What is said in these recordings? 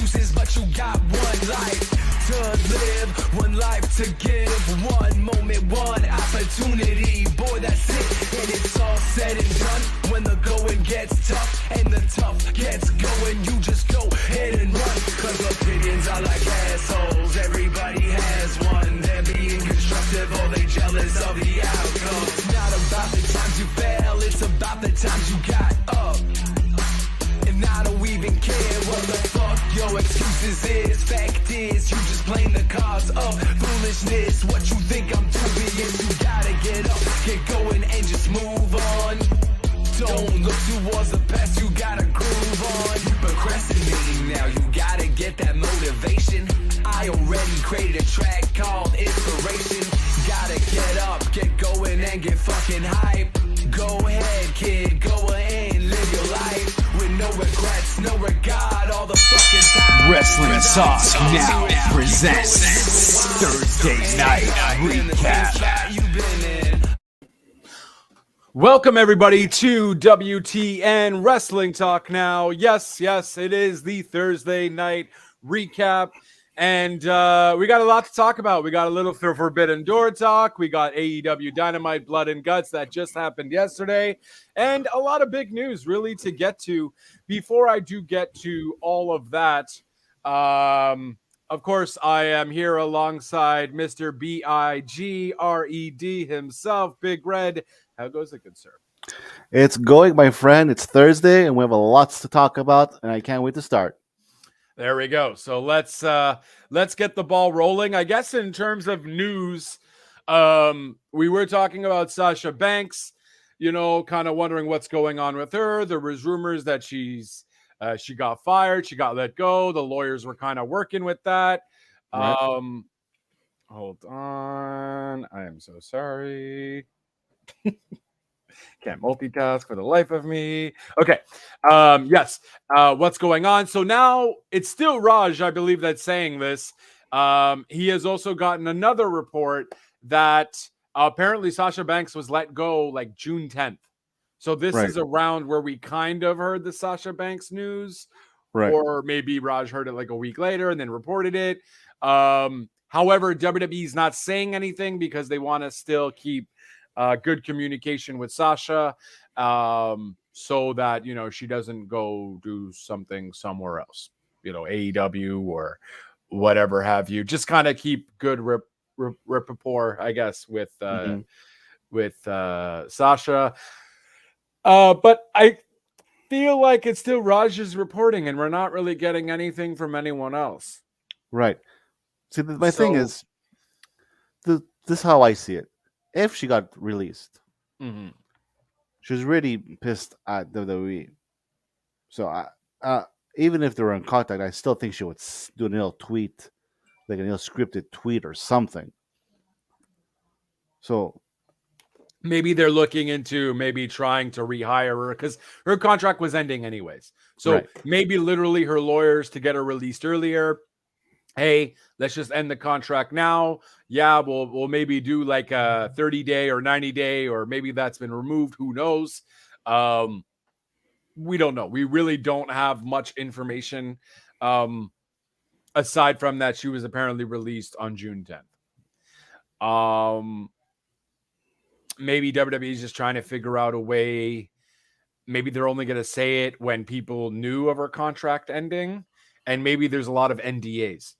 excuses, but you got one life to live, one life to give, one moment, one opportunity. Boy, that's it, and it's all said and done. When the going gets tough and the tough gets going, you just go ahead and run. Cause opinions are like assholes, everybody has one. They're being constructive or they jealous of the outcome. It's not about the times you fail, it's about the times you got up. And I don't even care what the fuck your excuses is. Fact is, you just playing the cards of foolishness. What you think I'm doing is you gotta get up, get going and just move on. Don't look towards the past, you gotta groove on. You procrastinating now, you gotta get that motivation. I already created a track called Inspiration. Gotta get up, get going and get fucking hype. Go ahead, kid, go ahead and live your life with no regrets, no regard, all the fucking time. Wrestling Talk now presents Thursday Night Recap. Welcome everybody to WTN Wrestling Talk now. Yes, it is the Thursday Night Recap. And we got a lot to talk about. We got a little Forbidden Door talk. We got AEW Dynamite Blood and Guts that just happened yesterday. And a lot of big news really to get to. Before I do get to all of that, of course, I am here alongside Mr. BIGRED himself, Big Red. How goes it, good sir? It's going, my friend. It's Thursday, and we have a lot to talk about, and I can't wait to start. There we go. So let's get the ball rolling. I guess in terms of news, we were talking about Sasha Banks, kind of wondering what's going on with her. There was rumors that she got fired, she got let go. The lawyers were kind of working with that. Right. Hold on. I am so sorry. Can't multitask for the life of me. Okay. Yes. What's going on? So now it's still Raj, I believe, that's saying this. He has also gotten another report that apparently Sasha Banks was let go like June 10th. So this is around where we kind of heard the Sasha Banks news. Right. Or maybe Raj heard it like a week later and then reported it. However, WWE is not saying anything because they want to still keep good communication with Sasha, so that, she doesn't go do something somewhere else, AEW or whatever have you. Just kind of keep good rapport, I guess, with Sasha. But I feel like it's still Raj's reporting, and we're not really getting anything from anyone else. Right. See, my thing is, this is how I see it. If she got released, she was really pissed at WWE. So even if they were in contact, I still think she would do a little tweet, like a little scripted tweet or something. So maybe they're looking into trying to rehire her because her contract was ending anyways. So maybe literally her lawyers to get her released earlier. Hey, let's just end the contract now. Yeah, we'll maybe do like a 30-day or 90-day, or maybe that's been removed. Who knows? We don't know. We really don't have much information aside from that she was apparently released on June 10th. Maybe WWE is just trying to figure out a way. Maybe they're only going to say it when people knew of her contract ending. And maybe there's a lot of NDAs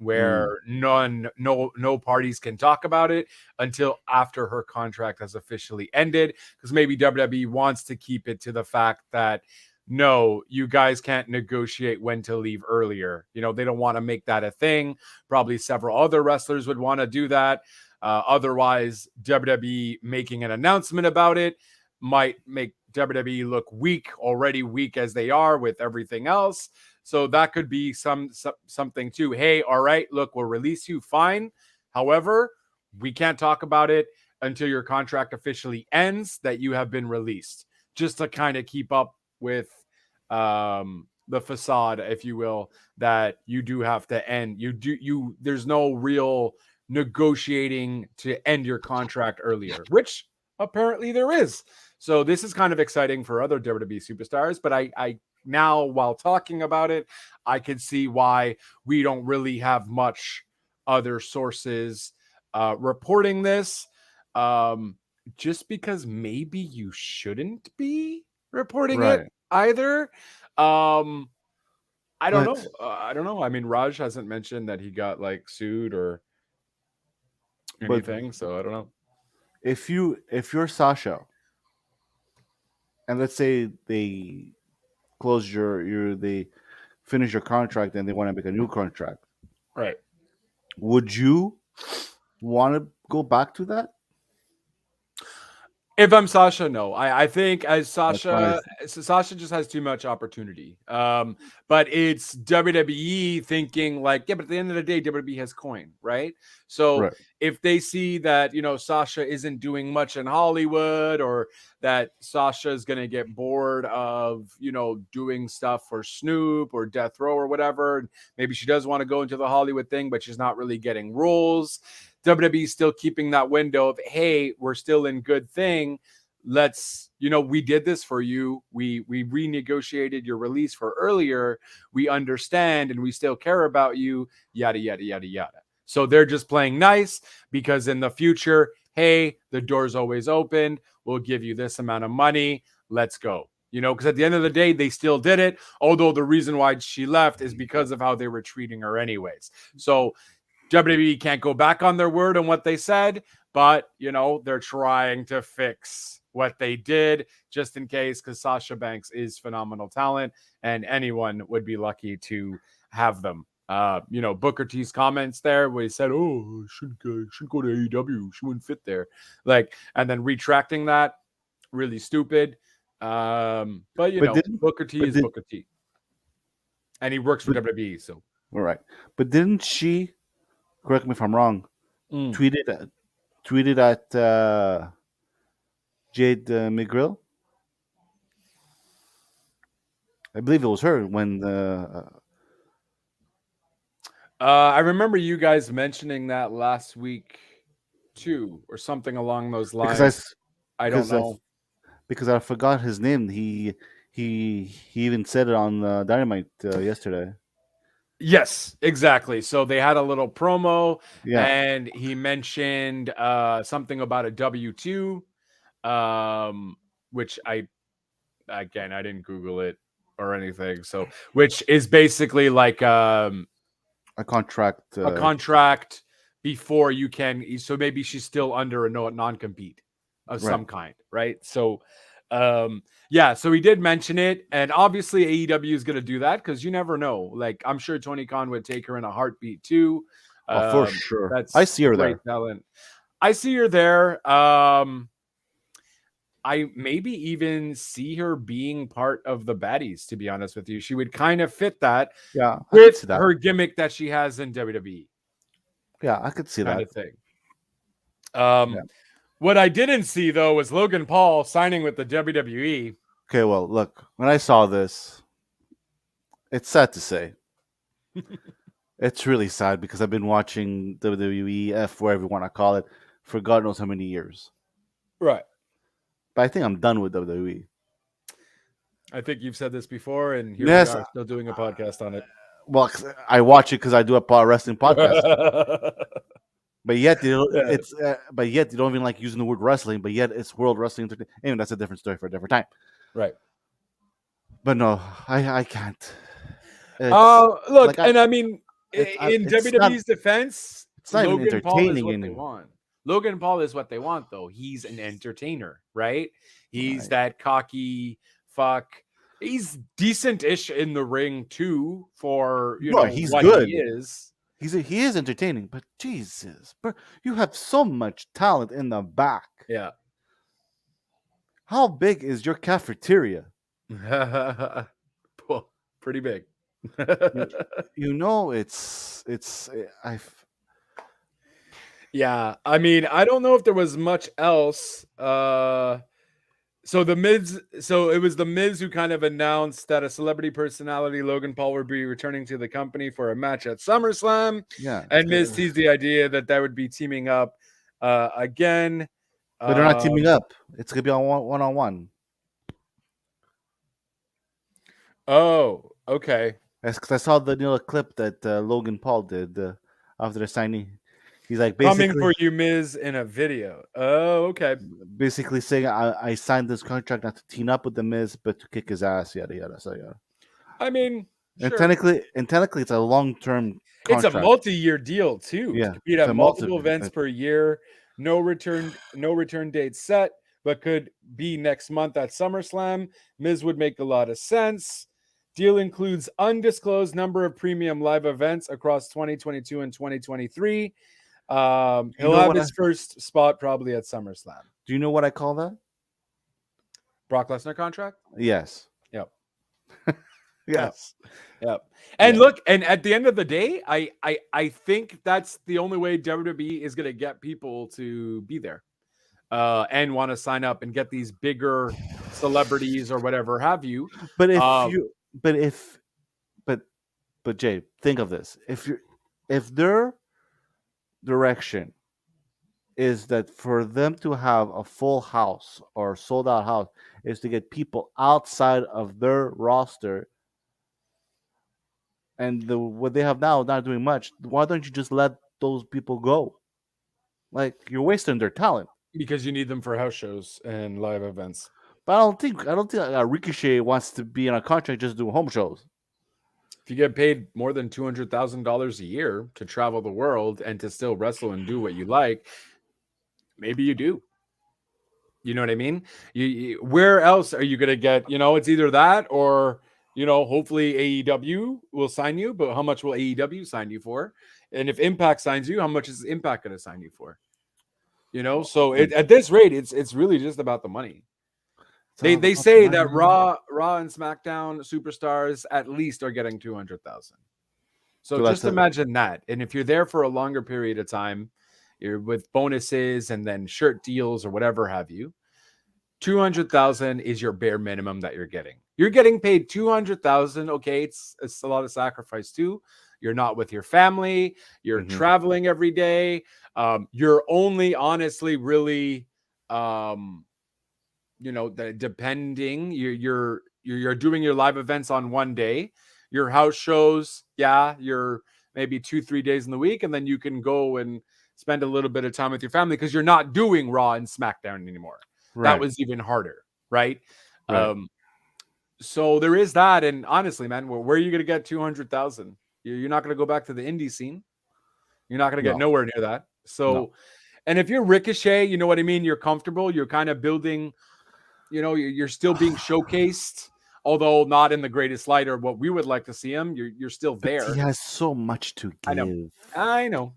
where no parties can talk about it until after her contract has officially ended, because maybe WWE wants to keep it to the fact that no, you guys can't negotiate when to leave earlier. They don't want to make that a thing. Probably several other wrestlers would want to do that. Otherwise, WWE making an announcement about it might make WWE look already weak as they are with everything else. So that could be something too. Hey, all right, look, we'll release you, fine. However, we can't talk about it until your contract officially ends, that you have been released, just to kind of keep up with the facade, if you will, that you do have to end. There's no real negotiating to end your contract earlier, which apparently there is. So this is kind of exciting for other WWE superstars, but I now while talking about it, I can see why we don't really have much other sources reporting this. Just because maybe you shouldn't be reporting it Right. either. I don't But know. I don't know. I mean, Raj hasn't mentioned that he got like sued or but anything, so I don't know. if you're Sasha, and let's say they close they finish your contract and they want to make a new contract, Right. would you want to go back to that? If I'm Sasha, no. I think as That's why. Sasha just has too much opportunity. But it's WWE thinking like, yeah, but at the end of the day, WWE has coin, right? So Right. if they see that, Sasha isn't doing much in Hollywood, or that Sasha is going to get bored of, doing stuff for Snoop or Death Row or whatever, and maybe she does want to go into the Hollywood thing, but she's not really getting roles. WWE still keeping that window of, hey, we're still in good thing. Let's, we did this for you. We renegotiated your release for earlier. We understand and we still care about you, yada, yada, yada, yada. So they're just playing nice because in the future, hey, the door's always open. We'll give you this amount of money. Let's go. Because at the end of the day, they still did it. Although the reason why she left is because of how they were treating her anyways. So WWE can't go back on their word on what they said, but, they're trying to fix what they did just in case, because Sasha Banks is phenomenal talent and anyone would be lucky to have them. Booker T's comments there where he said, oh, should go to AEW. She wouldn't fit there. And then retracting that, really stupid. But, Booker T is Booker T. And he works for WWE, so. All right. But didn't she, correct me if I'm wrong, tweeted at Jade McGrill? I believe it was her when I remember you guys mentioning that last week too, or something along those lines. I don't know. Because I forgot his name. He even said it on Dynamite yesterday. Yes, exactly. So they had a little promo, Yeah. and he mentioned something about a W-2, which I didn't Google it or anything. So, which is basically like a contract. A contract before you can. So maybe she's still under a non-compete of some kind, right? So, so he did mention it, and obviously AEW is going to do that because you never know. Like, I'm sure Tony Khan would take her in a heartbeat too. For sure. That's I see her great there. talent. I see her there. I maybe even see her being part of the baddies, to be honest with you. She would kind of fit that with her gimmick that she has in WWE. Yeah, I could see kind that. Of thing. What I didn't see, though, was Logan Paul signing with the WWE. Okay, well, look, when I saw this, it's sad to say. It's really sad because I've been watching WWE, whatever you want to call it, for God knows how many years. Right. But I think I'm done with WWE. I think you've said this before, and here we are still doing a podcast on it. Well, I watch it because I do a wrestling podcast. But yet, you don't even like using the word wrestling. But yet, it's World Wrestling. Anyway, that's a different story for a different time. Right. But no, I can't. Look, and I mean, in WWE's defense, it's not even entertaining anymore. Logan Paul is what they want, though. He's an entertainer, right? He's that cocky fuck. He's decent-ish in the ring too. For he's what good. He is. He is entertaining, but Jesus, bro, you have so much talent in the back. Yeah. How big is your cafeteria? Pretty big. Yeah, I mean, I don't know if there was much else. So it was the Miz who kind of announced that a celebrity personality, Logan Paul, would be returning to the company for a match at SummerSlam. Yeah, and Miz teased the idea that would be teaming up again. But they're not teaming up. It's gonna be on one-on-one. Oh, okay. That's because I saw the clip that Logan Paul did after the signing. He's like Coming basically for you, Miz, in a video. Oh, okay. basically saying I signed this contract not to team up with the Miz, but to kick his ass, yada yada. So yeah. I mean, And sure. technically, it's a long-term It's a contract. multi-year deal too. To Yeah, compete it's at a multiple multiple. events per year. No return date set, but could be next month at SummerSlam. Miz would make a lot of sense. Deal includes undisclosed number of premium live events across 2022 and 2023. You He'll know have what? his first spot probably at SummerSlam. Do you know what I call that? Brock Lesnar contract? Yes. Yep. Yes. Yep. And Yeah. look, and at the end of the day, I think that's the only way WWE is going to get people to be there and want to sign up and get these bigger celebrities or whatever have you. But Um, but Jay, think of this. If their direction is that for them to have a full house or sold out house is to get people outside of their roster, and what they have now not doing much, why don't you just let those people go? Like, you're wasting their talent. because you need them for house shows and live events. But I don't think Ricochet wants to be on a contract just to do home shows. If you get paid more than $200,000 a year to travel the world and to still wrestle and do what you like, maybe you do. You know what I mean? Where else are you going to get, it's either that or, hopefully AEW will sign you, but how much will AEW sign you for? And if Impact signs you, how much is Impact going to sign you for? So at this rate, it's really just about the money. They say that Raw and SmackDown superstars at least are getting 200,000. So just imagine that. And if you're there for a longer period of time, you're with bonuses and then shirt deals or whatever have you, 200,000 is your bare minimum that you're getting. You're getting paid 200,000. Okay, it's a lot of sacrifice too. You're not with your family. You're traveling every day. You're only honestly really depending, you're doing your live events on one day, your house shows, you're maybe 2-3 days in the week, and then you can go and spend a little bit of time with your family because you're not doing Raw and SmackDown anymore. Right. That was even harder, right? So there is that, and honestly, man, where are you going to get 200,000? You're not going to go back to the indie scene. You're not going to get nowhere near that. So, and if you're Ricochet, you know what I mean? You're comfortable. You're kind of building. You're still being showcased, although not in the greatest light or what we would like to see him. You're still there. But he has so much to give. I know.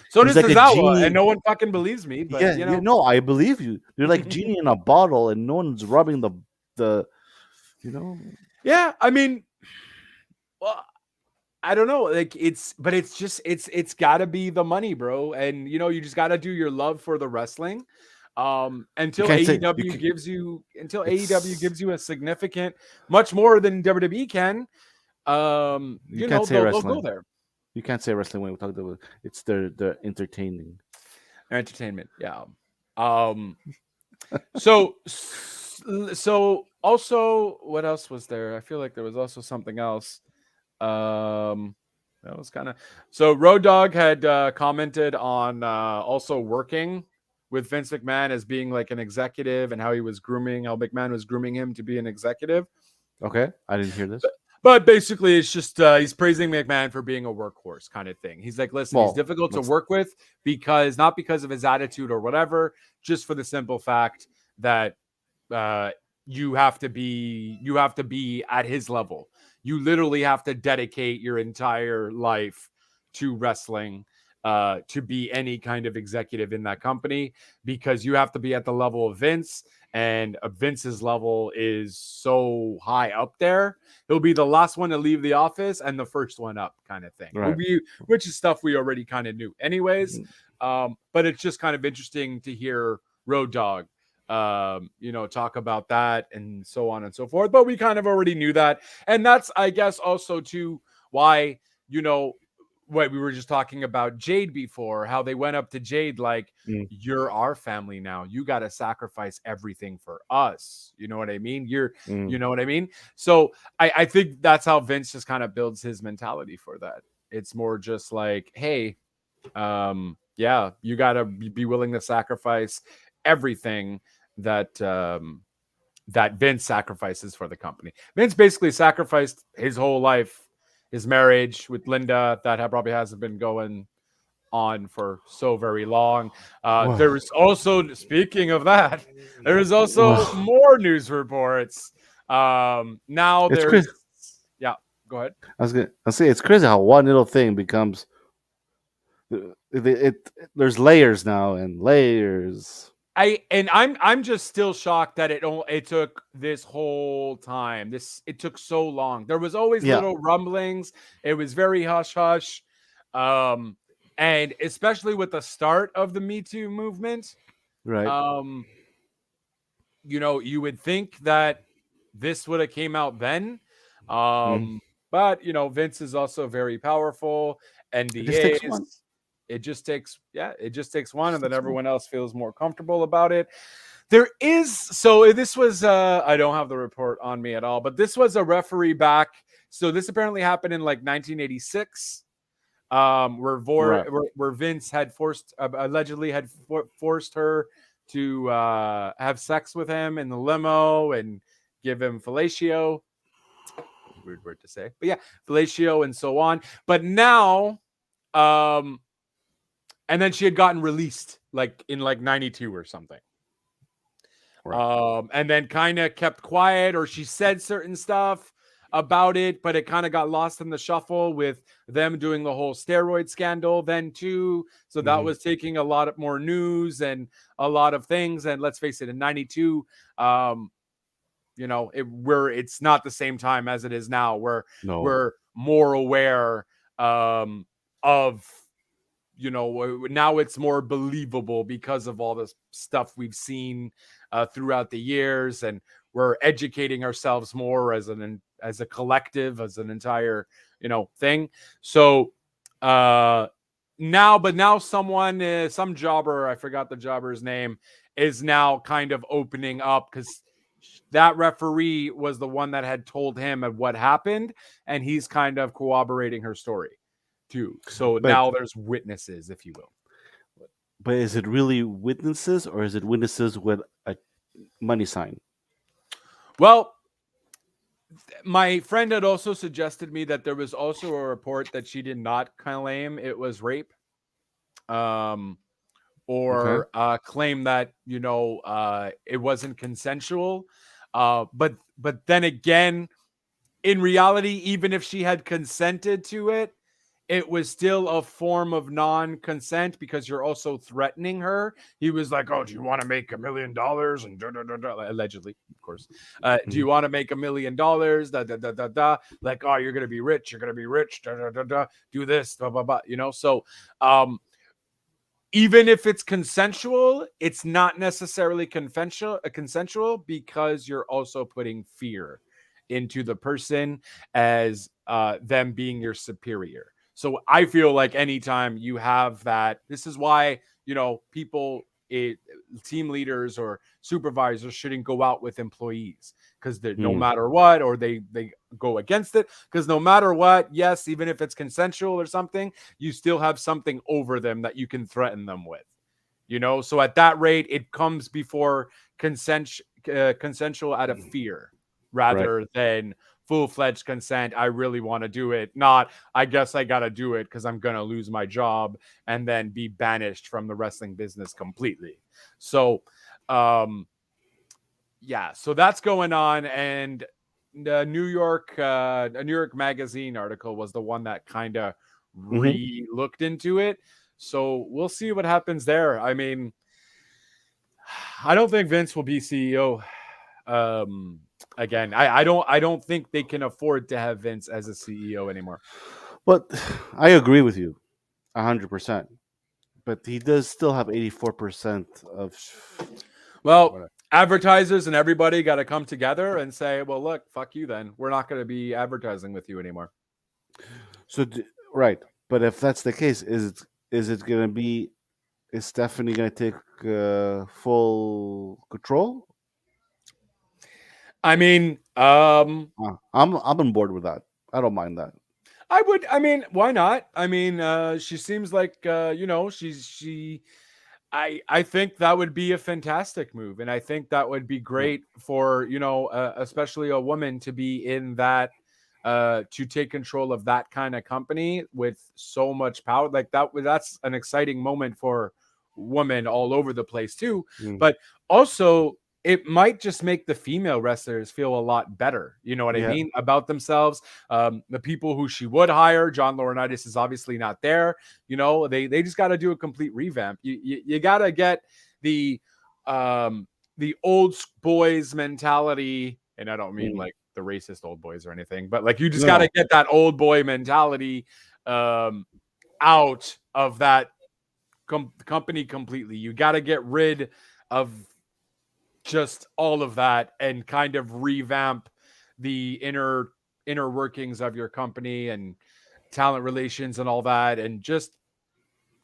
So does Tozawa, and no one fucking believes me. But no, I believe you. You're like genie in a bottle, and no one's rubbing the. Yeah, I mean, well, I don't know. Like it's got to be the money, bro. And you just got to do your love for the wrestling. Until AEW gives you a significant, much more than WWE can. They'll go there. You can't say wrestling when we talk about it's the entertaining. Entertainment, yeah. So also, what else was there? I feel like there was also something else. That was kind of so. Road Dogg had commented on also working with Vince McMahon as being like an executive and how McMahon was grooming him to be an executive. Okay, I didn't hear this. But basically, it's just he's praising McMahon for being a workhorse kind of thing. He's like, listen, he's difficult to work with not because of his attitude or whatever, just for the simple fact that you have to be at his level. You literally have to dedicate your entire life to wrestling to be any kind of executive in that company, because you have to be at the level of Vince, and Vince's level is so high up there. He'll be the last one to leave the office and the first one up kind of thing, right. Which is stuff we already kind of knew anyways. But it's just kind of interesting to hear Road Dogg talk about that and so on and so forth. But we kind of already knew that. And that's, I guess, also too why, what we were just talking about Jade before, how they went up to Jade like, Mm. you're our family now. You got to sacrifice everything for us. You know what I mean? You Mm. know what I mean? So I think that's how Vince just kind of builds his mentality for that. It's more just like, hey, yeah, you got to be willing to sacrifice everything that that Vince sacrifices for the company. Vince basically sacrificed his whole life, his marriage with Linda that probably hasn't been going on for so very long. Well, There is also, speaking of that, there is also well, more news reports. Now it's crazy. there's, yeah, go ahead. I say it's crazy how one little thing becomes. There's layers now and layers. I'm just still shocked that it took this whole time. It took so long. There was always Yeah. little rumblings. It was very hush hush. And especially with the start of the Me Too movement, Right. you know, you would think that this would have came out then. Mm. But you know, Vince is also very powerful. It just takes NDAs. one. It just takes one, and Just then takes one. everyone else feels more comfortable about it. There is, so this was I don't have the report on me at all, but this was a referee back. So this apparently happened in like 1986, Right. where Vince had allegedly had forced her to have sex with him in the limo and give him fellatio. Weird word to say, but yeah, fellatio and so on. But now, and then she had gotten released like in like 92 or something. Right. And then kind of kept quiet, or she said certain stuff about it, but it kind of got lost in the shuffle with them doing the whole steroid scandal then too. So that Mhm. was taking a lot more news and a lot of things. And let's face it, in 92, you know, it's not the same time as it is now, where No. we're more aware of, you know, now it's more believable because of all this stuff we've seen throughout the years, and we're educating ourselves more as a collective, as an entire, you know, thing. So now someone, some jobber, I forgot the jobber's name, is now kind of opening up, because that referee was the one that had told him of what happened, and he's kind of corroborating her story too. So But now there's witnesses, if you will. is it really witnesses or is it witnesses with a money sign? Well, my friend had also suggested me that there was also a report that she did not claim it was rape, Okay. or claim that, you know, it wasn't consensual. But then again, in reality, even if she had consented to it, it was still a form of non-consent, because you're also threatening her. He was like, "Oh, do you want to make $1 million?" And da, da, da, da, allegedly, of course. Do you Mhm. want to make $1 million? Da, da, da, da, da, da. Like, oh, you're gonna be rich. You're gonna be rich. Da, da, da, da. Do this. Blah blah blah. You know. So, even if it's consensual, it's not necessarily consensual, because you're also putting fear into the person as them being your superior. So I feel like anytime you have that, this is why, you know, team leaders or supervisors shouldn't go out with employees, because no Mm. matter what, or they go against it, because no matter what, yes, even if it's consensual or something, you still have something over them that you can threaten them with, you know. So at that rate, it comes before consensual out of fear, Right. rather than full-fledged consent. I really want to do it, not I guess I gotta do it because I'm gonna lose my job and then be banished from the wrestling business completely. So yeah, so that's going on. And the a New York Magazine article was the one that kind of Hmm. looked into it. So we'll see what happens there. I mean, I don't think Vince will be CEO again. I don't think they can afford to have Vince as a CEO anymore. But I agree with you 100%. But he does still have 84% of Well, whatever. advertisers and everybody got to come together and say, well, look, fuck you then. We're not going to be advertising with you anymore. So right. But if that's the case, is it gonna be? Is Stephanie gonna take full control? I mean, I'm on board with that. I don't mind that. I would. I mean, why not? I mean, she seems like she. I think that would be a fantastic move, and I think that would be Yeah. great for especially a woman to be in that, to take control of that kind of company with so much power like that. That's an exciting moment for women all over the place too. Mm. But also, it might just make the female wrestlers feel a lot better. You know what I Yeah. mean about themselves. The people who she would hire, John Laurinaitis is obviously not there. They just got to do a complete revamp. You got to get the old boys mentality, and I don't mean Mm. like the racist old boys or anything, but like you just got to No. get that old boy mentality out of that company completely. You got to get rid of just all of that and kind of revamp the inner workings of your company and talent relations and all that, and just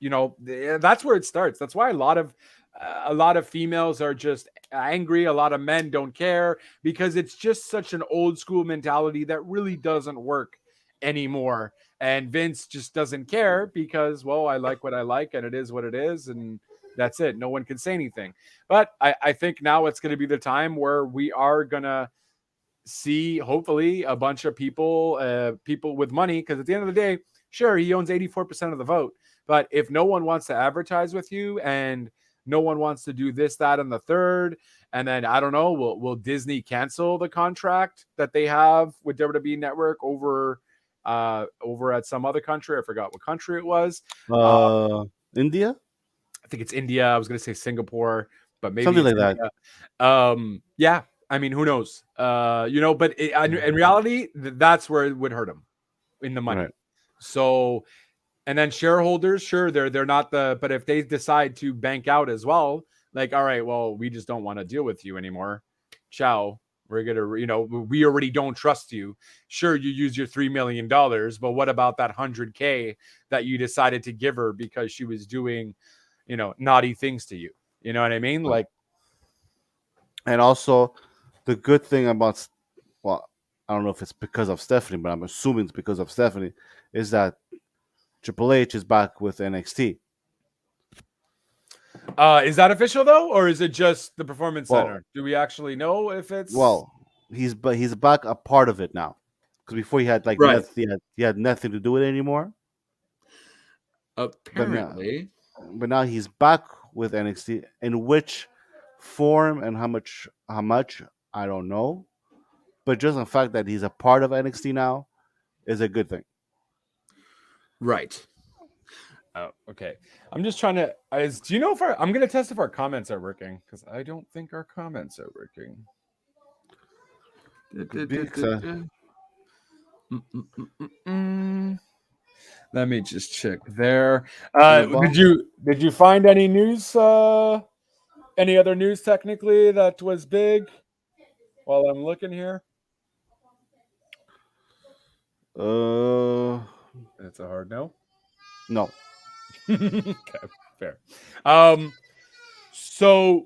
that's where it starts. That's why a lot of females are just angry. A lot of men don't care because it's just such an old school mentality that really doesn't work anymore. And Vince just doesn't care because, well, I like what I like and it is what it is. And that's it. No one can say anything. But I think now it's going to be the time where we are going to see, hopefully, a bunch of people with money. Because at the end of the day, sure, he owns 84% of the vote. But if no one wants to advertise with you and no one wants to do this, that, and the third, and then I don't know, will Disney cancel the contract that they have with WWE Network over at some other country? I forgot what country it was. India, I think it's India. I was going to say Singapore, but maybe something it's like that. India. Yeah. I mean, who knows? But in reality, that's where it would hurt them in the money. Right. So, and then shareholders, sure, they're not but if they decide to bank out as well, like, all right, well, we just don't want to deal with you anymore. Ciao. We're gonna, we already don't trust you. Sure, you use your $3 million, but what about that 100K that you decided to give her because she was doing, naughty things to you? You know what I mean? Like, And also, the good thing about, well, I don't know if it's because of Stephanie, but I'm assuming it's because of Stephanie, is that Triple H is back with NXT. Is that official though, or is it just the Performance Well, Center? Do we actually know if it's well, he's back a part of it now, because before he had like right? nothing, he had nothing to do with it anymore. But now, Apparently, but now he's back with NXT. In which form and how much I don't know. But just the fact that he's a part of NXT now is a good thing. right. Oh, okay. I'm just trying to. Do you know if I'm going to test if our comments are working? Because I don't think our comments are working. Could be, 'cause, Let me just check there. well, Did you find any news? Any other news technically that was big? While I'm looking here, uh, that's a hard no. no. Okay, fair. Um, so,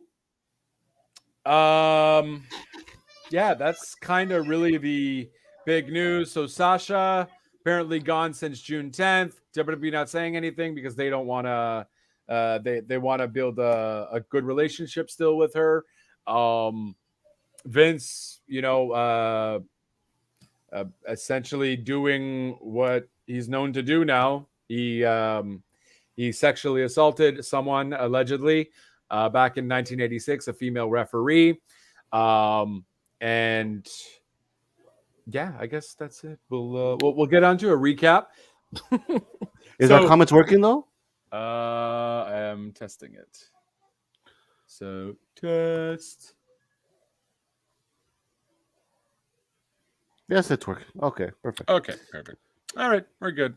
yeah, that's kind of really the big news. So Sasha apparently gone since June 10th. WWE not saying anything because they don't want to. They want to build a good relationship still with her. Vince, essentially doing what he's known to do now. He sexually assaulted someone allegedly back in 1986, a female referee. And yeah, I guess that's it. We'll get on to a recap. Is our comments working though? I am testing it. So test. Yes, it's working. Okay, perfect. Okay, perfect. All right, we're good.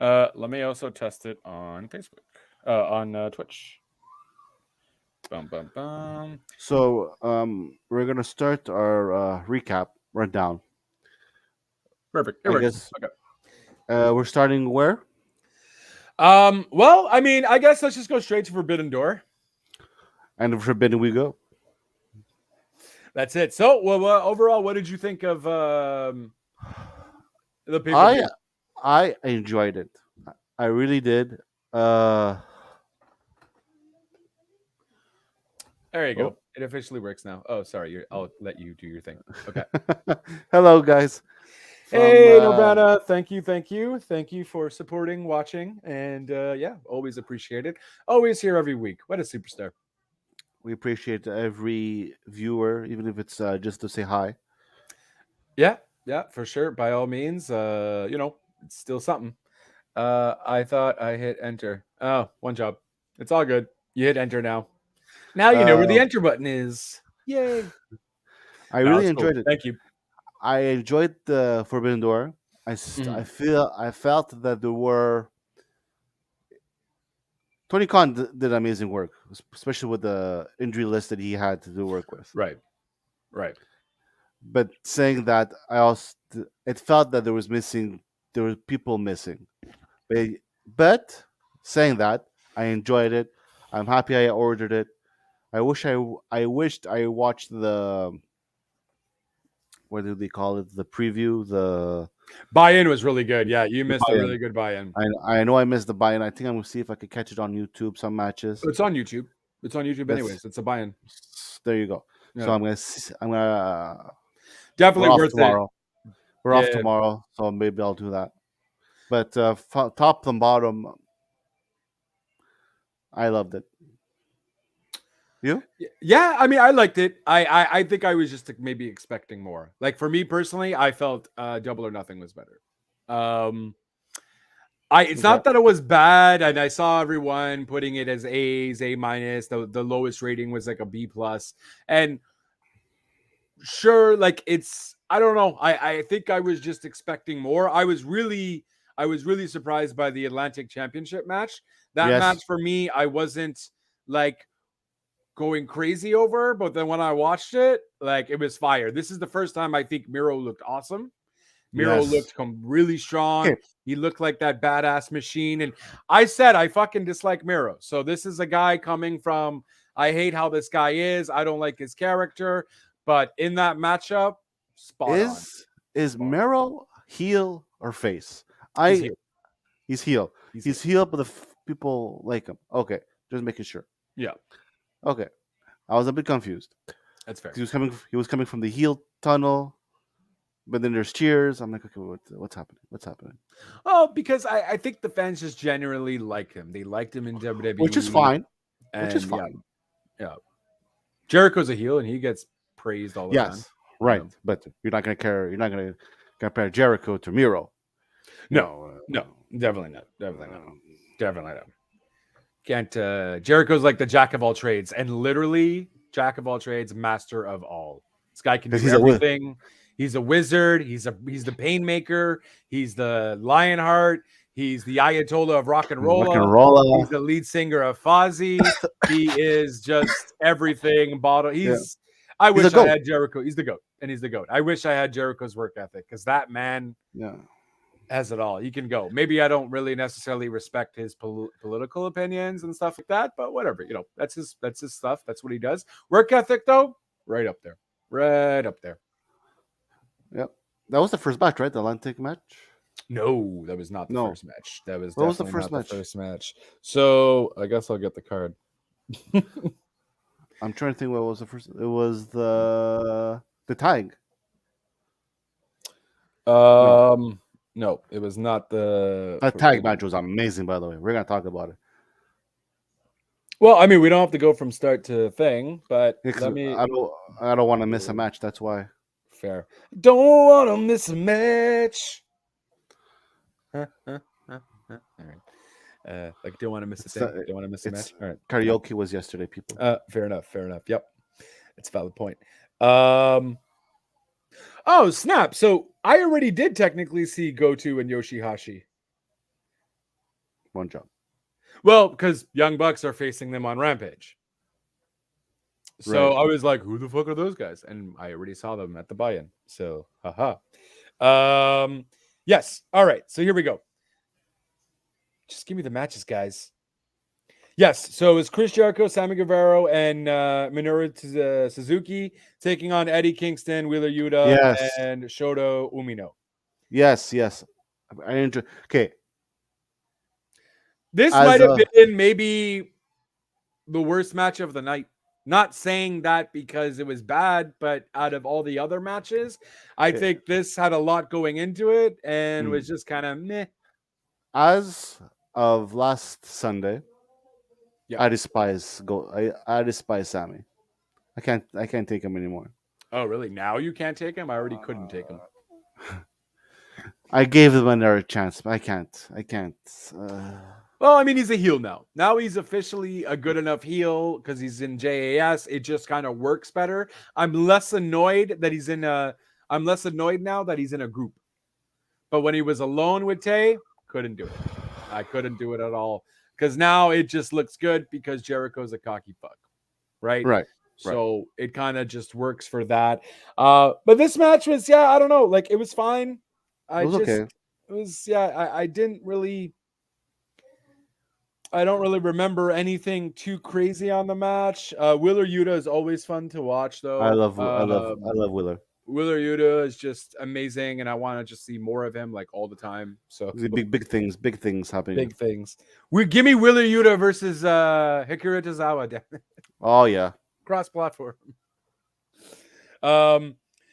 Let me also test it on Facebook, on Twitch. Bum, bum, bum. So, we're gonna start our recap rundown. Perfect. It I works. guess Okay. We're starting where? Well, I mean, I guess let's just go straight to Forbidden Door. And Forbidden we go. That's it. So, well, overall, what did you think of the pay-per-view? I enjoyed it. I really did. There you go. Oh. It officially works now. Oh, sorry. I'll let you do your thing. Okay. Hello, guys. Hey, Nirvana. Thank you for supporting, watching, and yeah, always appreciate it. Always here every week. What a superstar. We appreciate every viewer, even if it's just to say hi. Yeah, for sure. By all means, it's still something. I thought I hit enter. Oh, one job. It's all good. You hit enter now. Now you know where the enter button is. Yay. I really Cool. enjoyed it. Thank you. I enjoyed the Forbidden Door. I felt that there were Tony Khan did amazing work, especially with the injury list that he had to do work with. Right. But saying that, it felt that there were people missing. But saying that, I enjoyed it. I'm happy I ordered it. I wished I watched the, what do they call it? The preview. The buy-in was really good. Yeah, you missed a really good buy-in. I know I missed the buy-in. I think I'm gonna see if I could catch it on YouTube. Some matches. It's on YouTube. Anyways. It's a buy-in. There you go. Yeah. So I'm gonna definitely worth tomorrow. it. We're off tomorrow, so maybe I'll do that. But top and bottom, I loved it. You? Yeah, I mean, I liked it. I think I was just maybe expecting more. Like for me personally, I felt Double or Nothing was better. It's not that it was bad, and I saw everyone putting it as A's, A minus. The lowest rating was like a B plus, and sure, like it's I don't know. I think I was just expecting more. I was really surprised by the Atlantic Championship match. That match for me, I wasn't like going crazy over, but then when I watched it, like it was fire. This is the first time I think Miro looked awesome. Miro looked really strong. Okay. He looked like that badass machine. And I said I fucking dislike Miro. So this is a guy coming from I hate how this guy is. I don't like his character. But in that matchup, spot on. Is Miro heel or face? He's heel. He's heel, but the people like him. Okay, just making sure. Yeah. Okay, I was a bit confused. That's fair. He was coming from the heel tunnel, but then there's cheers. I'm like, okay, what's happening? What's happening? Oh, because I think the fans just generally like him. They liked him in WWE, which is fine. Yeah. Jericho's a heel, and he gets praised all the time. Yes, right. But you're not gonna care. You're not gonna compare Jericho to Miro. No, definitely not. Can't. Jericho's like the jack of all trades, and literally jack of all trades, master of all. This guy can do everything. He's a wizard. He's the painmaker. He's the Lionheart. He's the Ayatollah of rock and roll. He's the lead singer of Fozzy. He is just everything. I wish I had Jericho. He's the GOAT, and he's the GOAT. I wish I had Jericho's work ethic because that man has it all. He can go. Maybe I don't really necessarily respect his political opinions and stuff like that, but whatever. That's his stuff. That's what he does. Work ethic, though, right up there. Yep. That was the first match, right? The Atlantic match? No, that was not the first match. That was what was the first match. So I guess I'll get the card. I'm trying to think what was the first. It was the tag. No, it was not the. That tag match was amazing, by the way. We're gonna talk about it. Well, I mean, we don't have to go from start to thing, but I don't want to miss a match. That's why. Fair. Don't want to miss a match. All right. Like don't want to miss a thing. Don't want to miss a match. All right. Karaoke was yesterday, people. Fair enough. Yep. It's a valid point. Oh, snap. So I already did technically see Goto and Yoshihashi. One job. Well, because Young Bucks are facing them on Rampage. So I was like, who the fuck are those guys? And I already saw them at the buy-in. So, haha. Yes. All right. So here we go. Just give me the matches, guys. Yes. So it's Chris Jericho, Sammy Guevara, and Minoru Suzuki taking on Eddie Kingston, Wheeler Yuta, Yes, and Shota Umino. yes. I enjoy. Okay, This as might have a been maybe the worst match of the night. Not saying that because it was bad, but out of all the other matches, I okay, think this had a lot going into it and was mm. just kind of meh. as of last Sunday, Yep. I despise Sammy. I can't take him anymore. Oh, really? Now you can't take him? I already couldn't take him. I gave him another chance, but I can't. Well, I mean, he's a heel now. Now he's officially a good enough heel because he's in JAS. It just kind of works better. I'm less annoyed that he's in a. I'm less annoyed now that he's in a group. But when he was alone with Tay, couldn't do it. I couldn't do it at all because now it just looks good because Jericho's a cocky fuck, right? Right. So it kind of just works for that. But this match was, yeah, I don't know, like it was fine. It was okay. It was, yeah, I didn't really. I don't really remember anything too crazy on the match. Wheeler Yuta is always fun to watch, though. I love Wheeler. Wheeler Yuta is just amazing, and I want to just see more of him like all the time. So Big things happening. big things. Give me Wheeler Yuta versus Hikaru Tozawa. Damn it. Oh yeah. Cross-platform.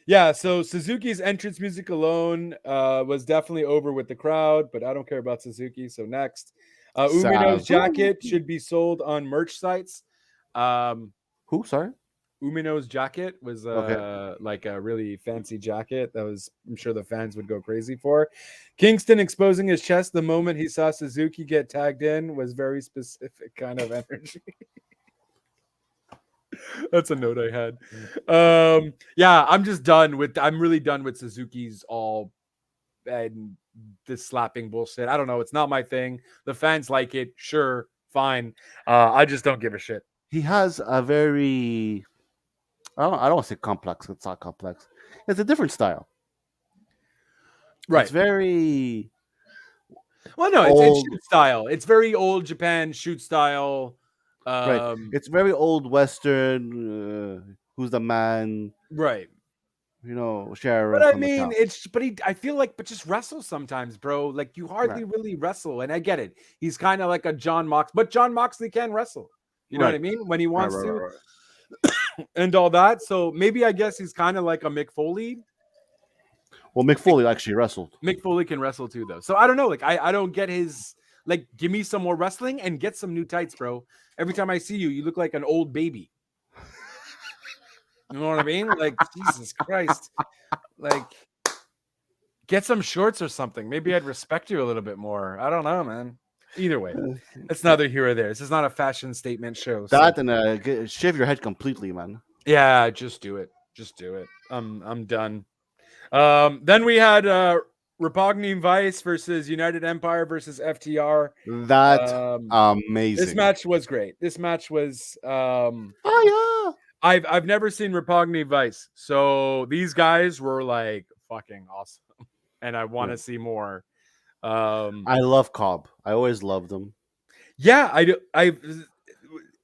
Yeah, so Suzuki's entrance music alone was definitely over with the crowd, but I don't care about Suzuki. So next, Umino's jacket should be sold on merch sites. Who? Sorry. Umino's jacket was Okay. like a really fancy jacket that was, I'm sure the fans would go crazy for. Kingston exposing his chest the moment he saw Suzuki get tagged in was very specific kind of energy. That's a note I had. Yeah, I'm really done with Suzuki's all and this slapping bullshit. I don't know. It's not my thing. The fans like it. Sure, fine. I just don't give a shit. He has a very. I don't want to say complex. It's not complex. It's a different style. Right. It's very. Well, no, it's shoot style. It's very old Japan shoot style. Right. It's very old Western. Who's the man? Right. You know, sheriff. But I on the mean, couch. I feel like, but just wrestle sometimes, bro. Like you hardly really wrestle, and I get it. He's kind of like a John Mox, but John Moxley can wrestle. You know what I mean? When he wants to, and all that. So maybe I guess he's kind of like a Mick Foley. Well, Mick Foley actually wrestled. Mick Foley can wrestle too, though. So I don't know. Like I don't get his like. Give me some more wrestling and get some new tights, bro. Every time I see you, you look like an old baby. You know what I mean? Like, Jesus Christ. Like, get some shorts or something. Maybe I'd respect you a little bit more. I don't know, man. Either way, it's neither here or there. This is not a fashion statement show. That and shave your head completely, man. Yeah, just do it. Just do it. I'm done. Then we had Roppongi Vice versus United Empire versus FTR. That amazing. This match was great. This match was oh yeah. I've never seen Roppongi Vice, so these guys were like fucking awesome, and I want to see more. I love Cobb. I always loved him. Yeah, I do.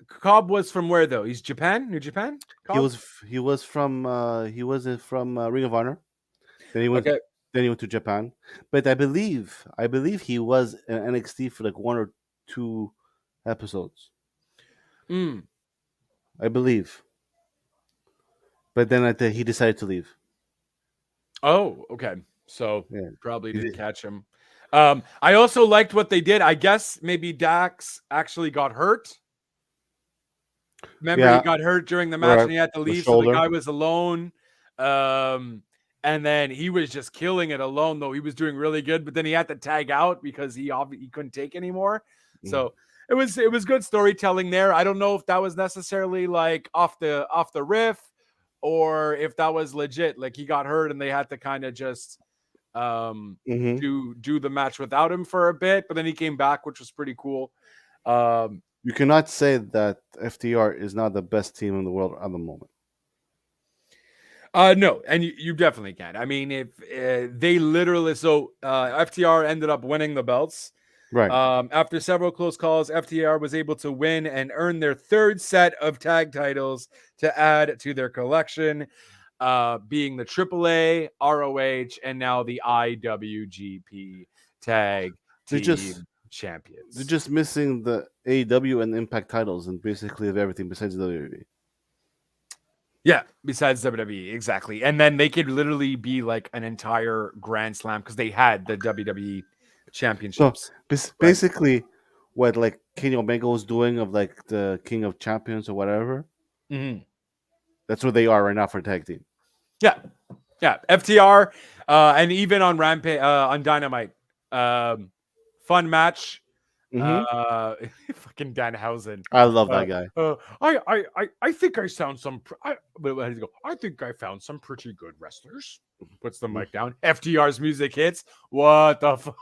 Cobb was from where though? He's Japan, New Japan. Cobb? He was from Ring of Honor. Then he went. Okay. Then he went to Japan. But I believe he was in NXT for like 1 or 2 episodes. I believe. But then he decided to leave. Oh, okay. So probably didn't catch him. I also liked what they did. I guess maybe Dax actually got hurt. Remember, he got hurt during the match and he had to leave, so the guy was alone. And then he was just killing it alone, though. He was doing really good, but then he had to tag out because he couldn't take anymore. So it was good storytelling there. I don't know if that was necessarily like off the riff or if that was legit. Like he got hurt and they had to kind of just do the match without him for a bit, but then he came back, which was pretty cool. You cannot say that FTR is not the best team in the world at the moment. No, and you definitely can. I mean, if they literally, FTR ended up winning the belts. Right. After several close calls, FTR was able to win and earn their third set of tag titles to add to their collection, being the AAA, ROH, and now the IWGP Tag They're Team just Champions. they're just missing the AEW and Impact titles and basically of everything besides WWE. Yeah, besides WWE, exactly. And then they could literally be like an entire Grand Slam because they had the WWE championships. So basically, what like Kenny Omega was doing of like the King of Champions or whatever. Mm-hmm. That's what they are right now for tag team. Yeah, FTR, and even on Rampage, on Dynamite, fun match. Mm-hmm. Fucking Danhausen. I love that guy. I think I sound some. How does he go? I think I found some pretty good wrestlers. Puts the mic down. FTR's music hits. What the fuck?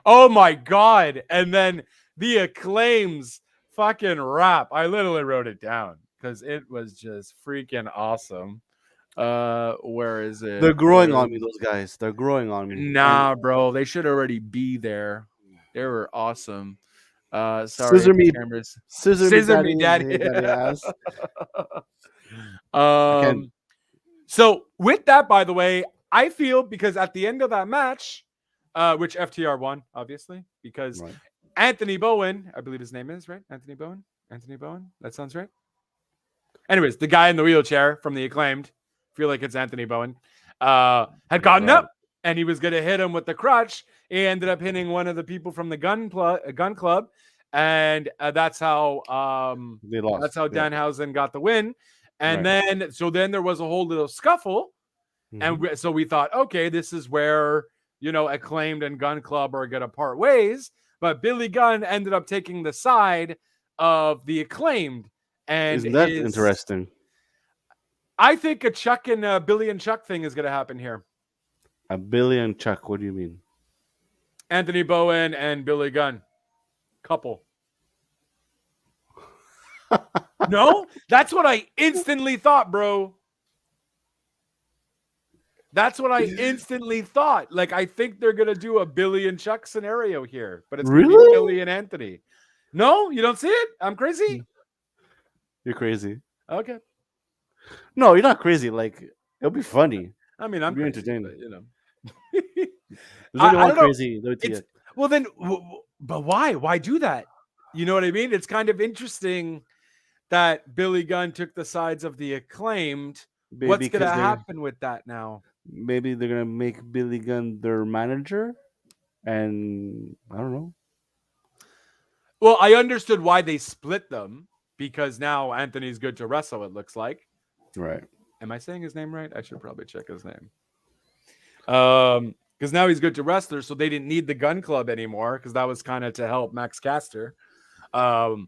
Oh my god! And then the Acclaims fucking rap. I literally wrote it down because it was just freaking awesome. Where is it? They're growing on me, those guys. They're growing on me. Nah, bro, they should already be there. They were awesome. Sorry, Scissor me, cameras. scissor me, daddy. ass. So with that, by the way, I feel because at the end of that match, which FTR won, obviously, because Right. Anthony Bowen, I believe his name is right. Anthony Bowen. That sounds right. Anyways, the guy in the wheelchair from the Acclaimed, feel like it's Anthony Bowen, had gotten up and he was going to hit him with the crutch. He ended up hitting one of the people from the gun club, and that's how They lost. That's how Danhausen got the win. And then there was a whole little scuffle, and so we thought, okay, this is where Acclaimed and Gun Club are going to part ways. But Billy Gunn ended up taking the side of the Acclaimed, and isn't that interesting? I think a Chuck and Billy and Chuck thing is going to happen here. A Billy and Chuck? What do you mean? Anthony Bowen and Billy Gunn couple. No, that's what I instantly thought, bro. That's what I instantly thought. Like, I think they're gonna do a Billy and Chuck scenario here, but it's gonna be Billy and Anthony. No, you don't see it? I'm crazy. You're crazy. Okay. No, you're not crazy. Like, it'll be funny. I mean, I'm crazy, entertaining. but, There's only one don't crazy. Well, then, but why? Why do that? You know what I mean? It's kind of interesting that Billy Gunn took the sides of the Acclaimed. What's going to happen with that now? Maybe they're going to make Billy Gunn their manager, and I don't know. Well, I understood why they split them, because now Anthony's good to wrestle, it looks like. Right. Am I saying his name right? I should probably check his name. Because now he's good to wrestler, so they didn't need the Gun Club anymore, because that was kind of to help Max Caster. But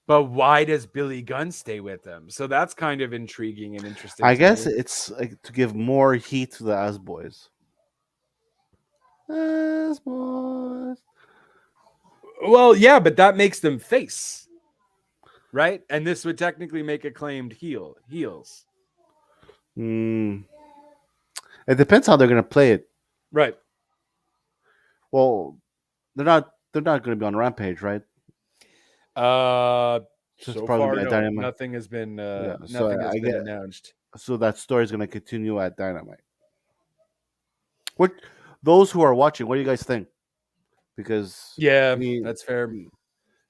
why does Billy Gunn stay with them? So that's kind of intriguing and interesting. I guess it's like to give more heat to the As Boys. As Boys. Well, yeah, but that makes them face, right? And this would technically make Acclaimed heels. It depends how they're gonna play it. Right. Well, they're not going to be on Rampage, right? So far, nothing has been announced. So that story is going to continue at Dynamite. What those who are watching, what do you guys think? Because that's fair.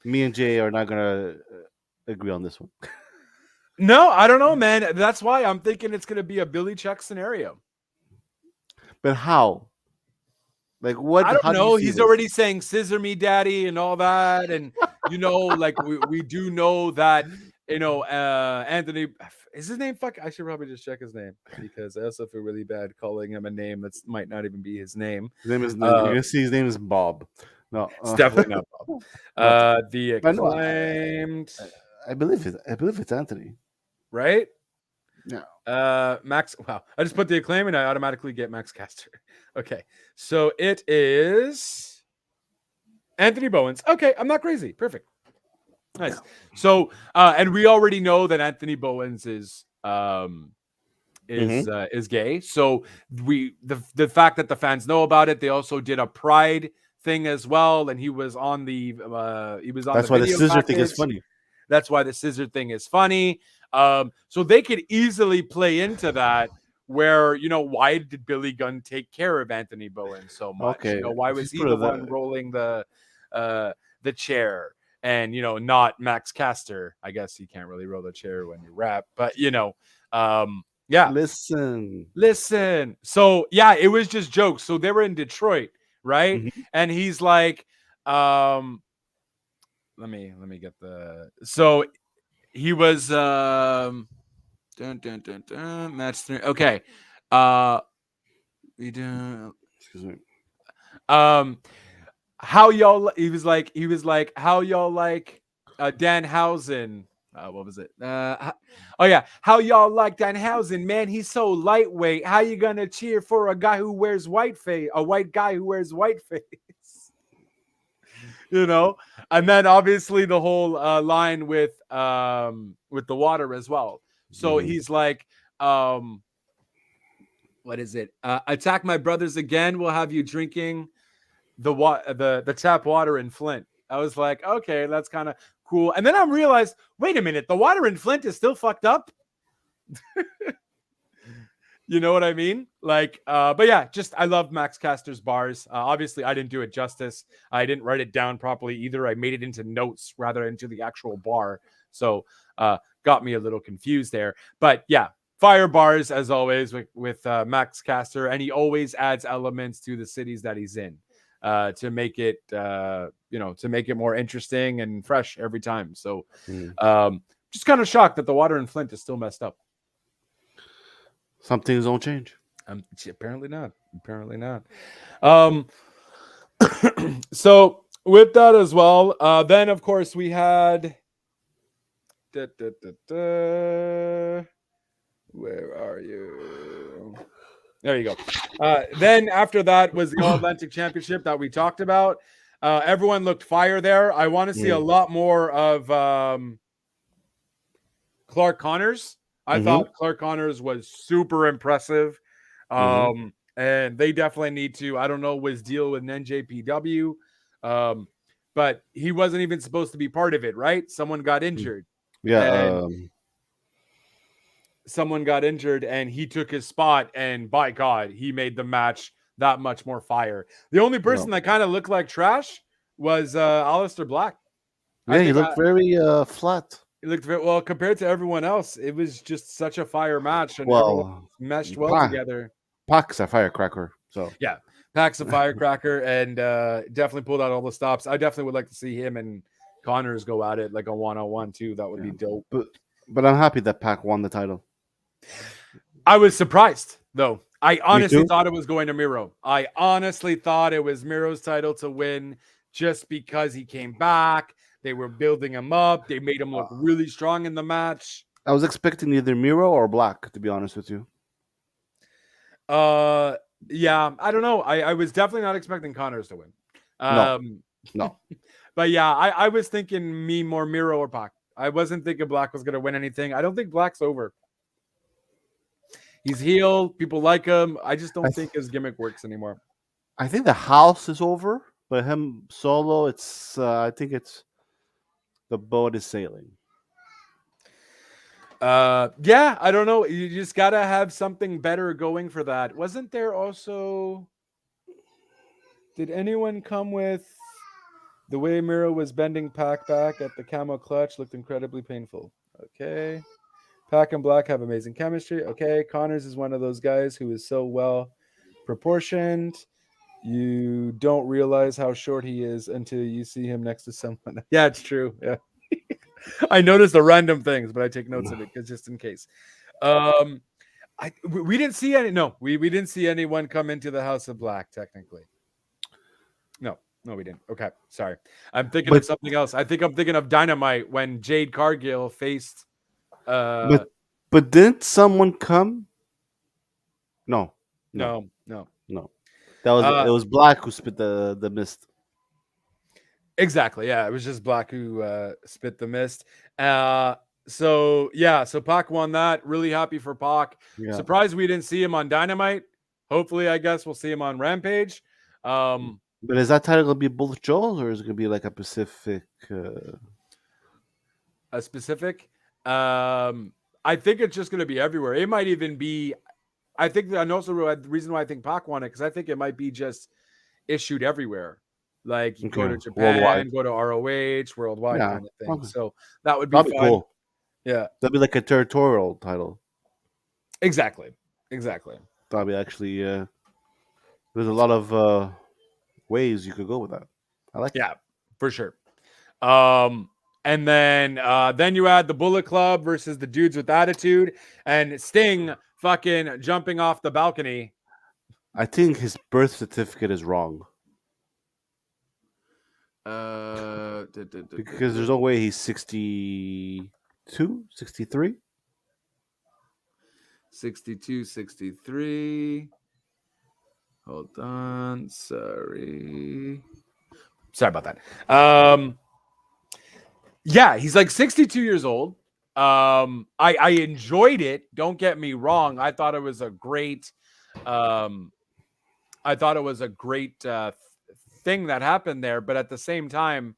Me and Jay are not going to agree on this one. No, I don't know, man. That's why I'm thinking it's going to be a Billy Chuck scenario. But how? Like what? I don't know. He's already saying "scissor me, daddy" and all that, and like we do know that Anthony is his name. Fuck, I should probably just check his name, because I also feel really bad calling him a name that might not even be his name. His name is you're gonna see his name is Bob. No, it's definitely not Bob. The Acclaimed. I believe it's Anthony. Right? Yeah. Max. Wow. I just put the Acclaim and I automatically get Max Caster. Okay. So it is Anthony Bowens. Okay. I'm not crazy. Perfect. Nice. So, and we already know that Anthony Bowens is um, Mm-hmm. is gay. So the fact that the fans know about it, they also did a pride thing as well, and he was on the That's why the video scissor thing is package. funny. That's why the scissor thing is funny. So they could easily play into that. Where why did Billy Gunn take care of Anthony Bowen so much? Okay, Why if was he's he put the it one that. rolling the chair? And not Max Caster. I guess you can't really roll the chair when you rap, but yeah. Listen. Listen. So yeah, it was just jokes. So they were in Detroit, right? Mhm. And he's like, let me get the so he was match 3. Okay. We do Excuse me. um how y'all he was like how y'all like Danhausen. What was it? Oh yeah, how y'all like Danhausen, man? He's so lightweight. How you gonna cheer for a guy who wears white face? A white guy who wears white face? you know. And then obviously the whole line with the water as well. So Mhm. he's like, what is it? Attack my brothers again. We'll have you drinking the tap water in Flint. I was like, okay, that's kind of cool. And then I realized, wait a minute, the water in Flint is still fucked up. You know what I mean? Like, but yeah, just I love Max Caster's bars. Obviously, I didn't do it justice. I didn't write it down properly either. I made it into notes rather than into the actual bar. So got me a little confused there. But yeah, fire bars as always with Max Caster, and he always adds elements to the cities that he's in to make it to make it more interesting and fresh every time. So just kind of shocked that the water in Flint is still messed up. Some things don't change. Apparently not. Apparently not. So with that as well, then of course we had. Where are you? There you go. Then after that was the All Atlantic Championship that we talked about. Everyone looked fire there. I want to see a lot more of Clark Connors. I thought Clark Connors was super impressive. And they definitely need to, I don't know, was deal with NJPW. But he wasn't even supposed to be part of it, right? Someone got injured. Yeah. And someone got injured and he took his spot. And by God, he made the match that much more fire. The only person that kind of looked like trash was Aleister Black. Yeah, he looked very flat. It looked very well compared to everyone else. It was just such a fire match, and everyone Well, meshed well together. Pac's a firecracker, so yeah, Pac's a firecracker, and definitely pulled out all the stops. I definitely would like to see him and Connors go at it like a 1-on-1 too. That would be dope. But I'm happy that Pac won the title. I was surprised though. I honestly thought it was going to Miro. I honestly thought it was Miro's title to win just because he came back. They were building him up. They made him look really strong in the match. I was expecting either Miro or Black, to be honest with you. Yeah, I don't know. I was definitely not expecting Connors to win. No. But yeah, I was thinking more Miro or Pac. I wasn't thinking Black was going to win anything. I don't think Black's over. He's healed. People like him. I just don't think his gimmick works anymore. I think the house is over, but him solo, it's. I think it's the boat is sailing. Yeah, I don't know. You just gotta have something better going for that. Wasn't there also? Did anyone come with the way Miro was bending Pac back at the camo clutch? Looked incredibly painful. Okay. Pac and Black have amazing chemistry. Okay. Connors is one of those guys who is so well proportioned. You don't realize how short he is until you see him next to someone. Yeah, it's true. Yeah. I noticed the random things, but I take notes of it because just in case. We didn't see any. No, we didn't see anyone come into the House of Black. Technically, no, we didn't. Okay, sorry. I'm thinking of something else. I think I'm thinking of Dynamite when Jade Cargill faced. But didn't someone come? No. That was it. Was Black who spit the mist. Exactly. Yeah, it was just Black who spit the mist. So Pac won that. Really happy for Pac. Yeah. Surprised we didn't see him on Dynamite. Hopefully, I guess we'll see him on Rampage. But is that title gonna be both Joel's, or is it gonna be like a specific? A specific. I think it's just going to be everywhere. It might even be. I think that, and also the reason why I think Pac won it, because I think it might be just issued everywhere. Like you go to Japan, worldwide. go to ROH, worldwide Yeah. kind of thing. Okay. So that would be That'd fun. be cool. Yeah, That'd be like a territorial title. exactly. That'd be actually. There's a lot of ways you could go with that. I like. Yeah, for sure. And then you add the Bullet Club versus the Dudes with Attitude, and Sting fucking jumping off the balcony. I think his birth certificate is wrong. Because there's no way he's 62, 63. 62, 63. Hold on. Sorry about that. Yeah, he's like 62 years old. I enjoyed it. Don't get me wrong. I thought it was a great thing that happened there, but at the same time,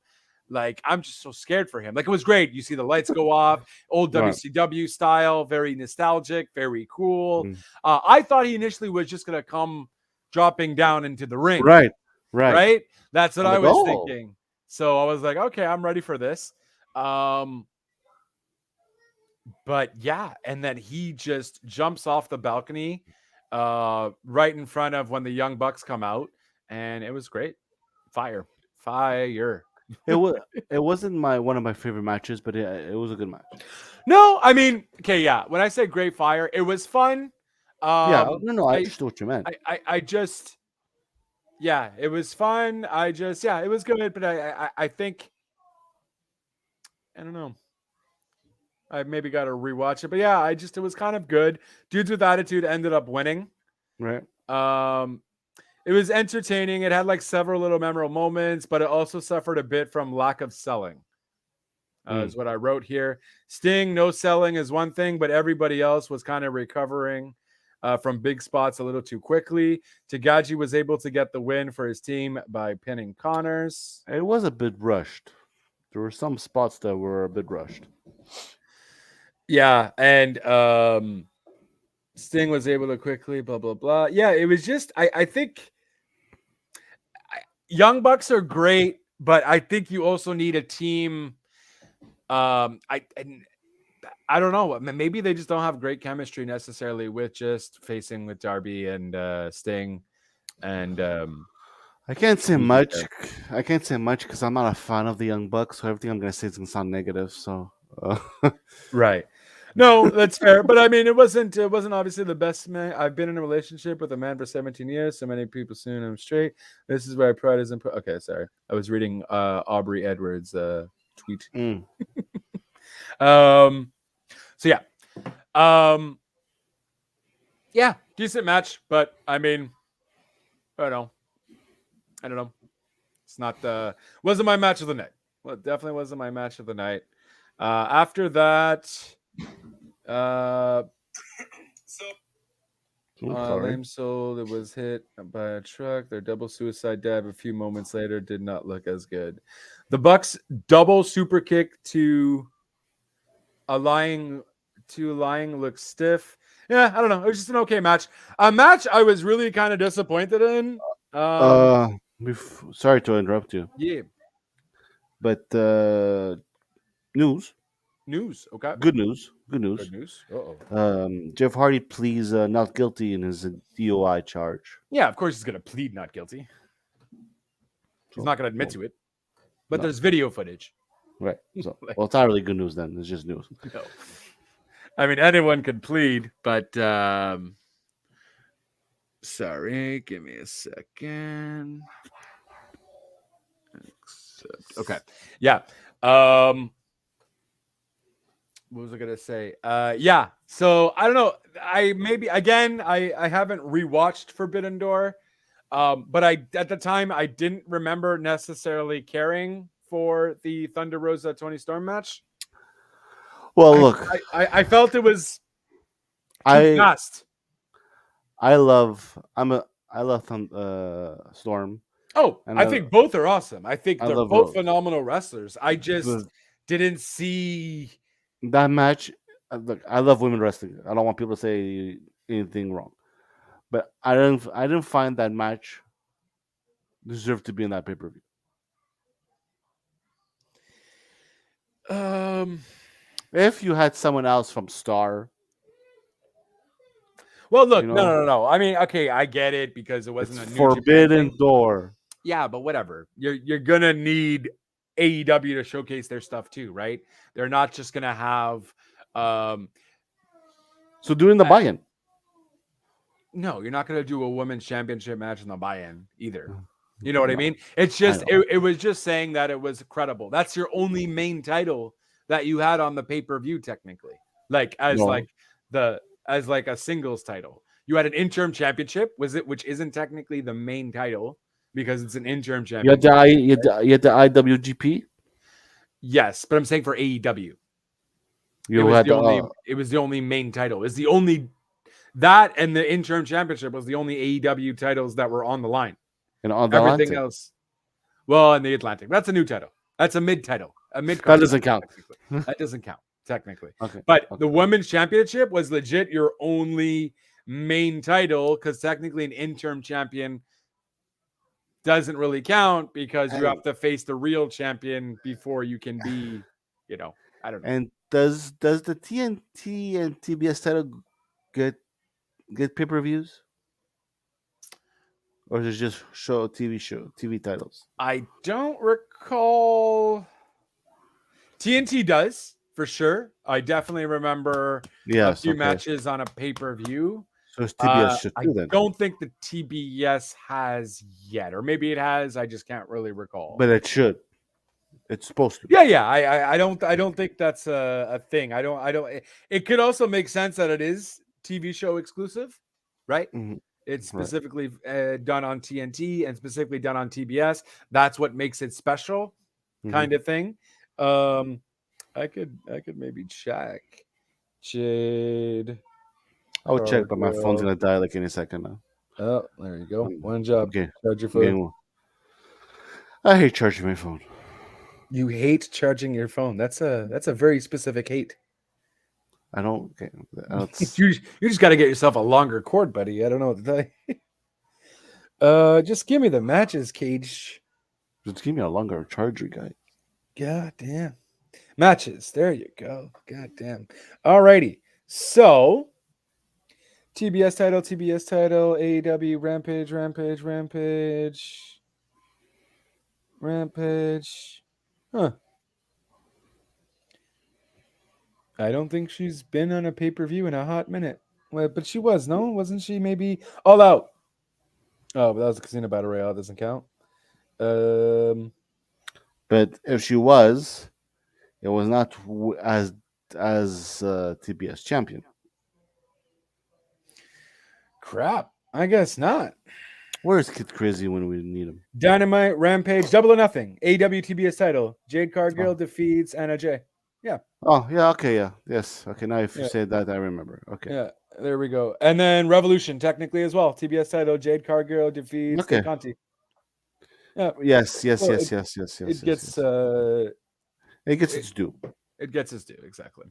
like, I'm just so scared for him. Like, it was great. You see the lights go off, old Right. WCW style, very nostalgic, very cool. Mhm. I thought he initially was just gonna come dropping down into the ring. Right. That's what I'm I like, was oh. thinking. So I was like, okay, I'm ready for this. But yeah, and then he just jumps off the balcony right in front of when the Young Bucks come out, and it was great. Fire. It wasn't one of my favorite matches, but it was a good match. No, I mean, okay, yeah. When I say great fire, it was fun. I understood what you meant. I just, yeah, it was fun. It was good, but I think, I don't know. I maybe got to rewatch it, but yeah, it was kind of good. Dudes with Attitude ended up winning. Right. It was entertaining. It had like several little memorable moments, but it also suffered a bit from lack of selling. Is what I wrote here. Sting, no selling is one thing, but everybody else was kind of recovering from big spots a little too quickly. Tagaji was able to get the win for his team by pinning Connors. It was a bit rushed. There were some spots that were a bit rushed. Yeah, and Sting was able to quickly blah blah blah. Yeah, it was just I think Young Bucks are great, but I think you also need a team. I don't know. Maybe they just don't have great chemistry necessarily with just facing with Darby and Sting, and I can't say much. I can't say much because I'm not a fan of the Young Bucks, so everything I'm gonna say is gonna sound negative. So, right. No, that's fair. But I mean, it wasn't obviously the best man. I've been in a relationship with a man for 17 years. So many people soon I'm straight. This is where I pride is input. Okay, sorry. I was reading Aubrey Edwards' tweet. So yeah. Yeah, decent match, but I mean, I don't know. It's not wasn't my match of the night. Well, it definitely wasn't my match of the night. After that, Lame Soul that was hit by a truck. Their double suicide dive a few moments later did not look as good. The Bucks double super kick to a lying looks stiff. Yeah, I don't know. It was just an okay match. A match I was really kind of disappointed in. Sorry to interrupt you. Yeah. But news. Okay. Good news. Uh-oh. Jeff Hardy pleads not guilty in his DUI charge. Yeah, of course he's going to plead not guilty. He's not going to admit to it. But there's video footage. Right. So, well, it's not really good news then. It's just news. No. I mean, anyone could plead, but sorry, give me a second. Okay. Yeah. What was I gonna say? Yeah. So I don't know. I haven't rewatched Forbidden Door. But at the time I didn't remember necessarily caring for the Thunder Rosa Tony Storm match. Well, look, I felt it was too I fast. I love I love Storm, Oh, and I think both are awesome. I think I they're love both Rose. phenomenal wrestlers. I But just didn't see. that match, look, I love women wrestling. I don't want people to say anything wrong, but I didn't find that match deserved to be in that pay per view. Um. If you had someone else from Star, Well, you look, know, no. I mean, okay, I get it because it it's wasn't a New Japan Forbidden thing. Door. Yeah, but whatever. You're gonna need AEW to showcase their stuff too, right? They're not just gonna have. Um. So doing the buy-in. No, you're not gonna do a women's championship match in the buy-in either. You know what I No, mean? It's I just know. it was just saying that it was credible. That's your only main title that you had on the pay-per-view, technically. Like as No, like the as like a singles title. You had an interim championship, was it, which isn't technically the main title because it's an interim you had championship. you had the IWGP. Yes, but I'm saying for AEW. You had the It was the only main title. It's the only that and the interim championship was the only AEW titles that were on the line. on the Everything Atlantic. else. Well, in the Atlantic. That's a new title. That's a mid title. A mid That card. doesn't count. That doesn't count, technically. Okay. But Okay. the women's championship was legit your only main title because technically an interim champion doesn't really count because you have to face the real champion before you can be, I don't know. And does the TNT and TBS title get pay per views, or is it just TV titles? I don't recall. TNT does for sure. I definitely remember a Yes. few Okay. matches on a pay-per-view. So it's TBS should I do then. don't think the TBS has yet, or maybe it has. I just can't really recall. But it should. It's supposed to. Yeah. I don't think that's a thing. I don't. It could also make sense that it is TV show exclusive, right? Mm-hmm. It's specifically done on TNT and specifically done on TBS. That's what makes it special, kind of thing. I could maybe check. Jade. I'll check, but my phone's gonna die like any second now. Oh, there you go. One job. Okay. Charge your phone. I hate charging my phone. You hate charging your phone. That's a very specific hate. I don't. Okay. you just got to get yourself a longer cord, buddy. I don't know what to tell you. Just give me the matches, Cage. Just give me a longer charger, guy. God damn. Matches. There you go. God damn. Alrighty. So TBS title, AEW, Rampage. Huh. I don't think she's been on a pay-per-view in a hot minute. Well, but she was, no? Wasn't she maybe All Out? Oh, but that was a Casino Battle Royale. Doesn't count. But if she was, it was not as TBS champion. Crap. I guess not. Where's Kid Crazy when we need him? Dynamite, Rampage, Double or Nothing. AEW TBS title. Jade Cargill defeats Anna Jay. Yeah. Oh, yeah. Okay. Yeah. Yes. Okay. Now if you say that, I remember. Okay. Yeah. There we go. And then Revolution, technically as well. TBS title. Jade Cargill defeats Conti. Yeah. Yes. It gets its due. It gets its due, exactly.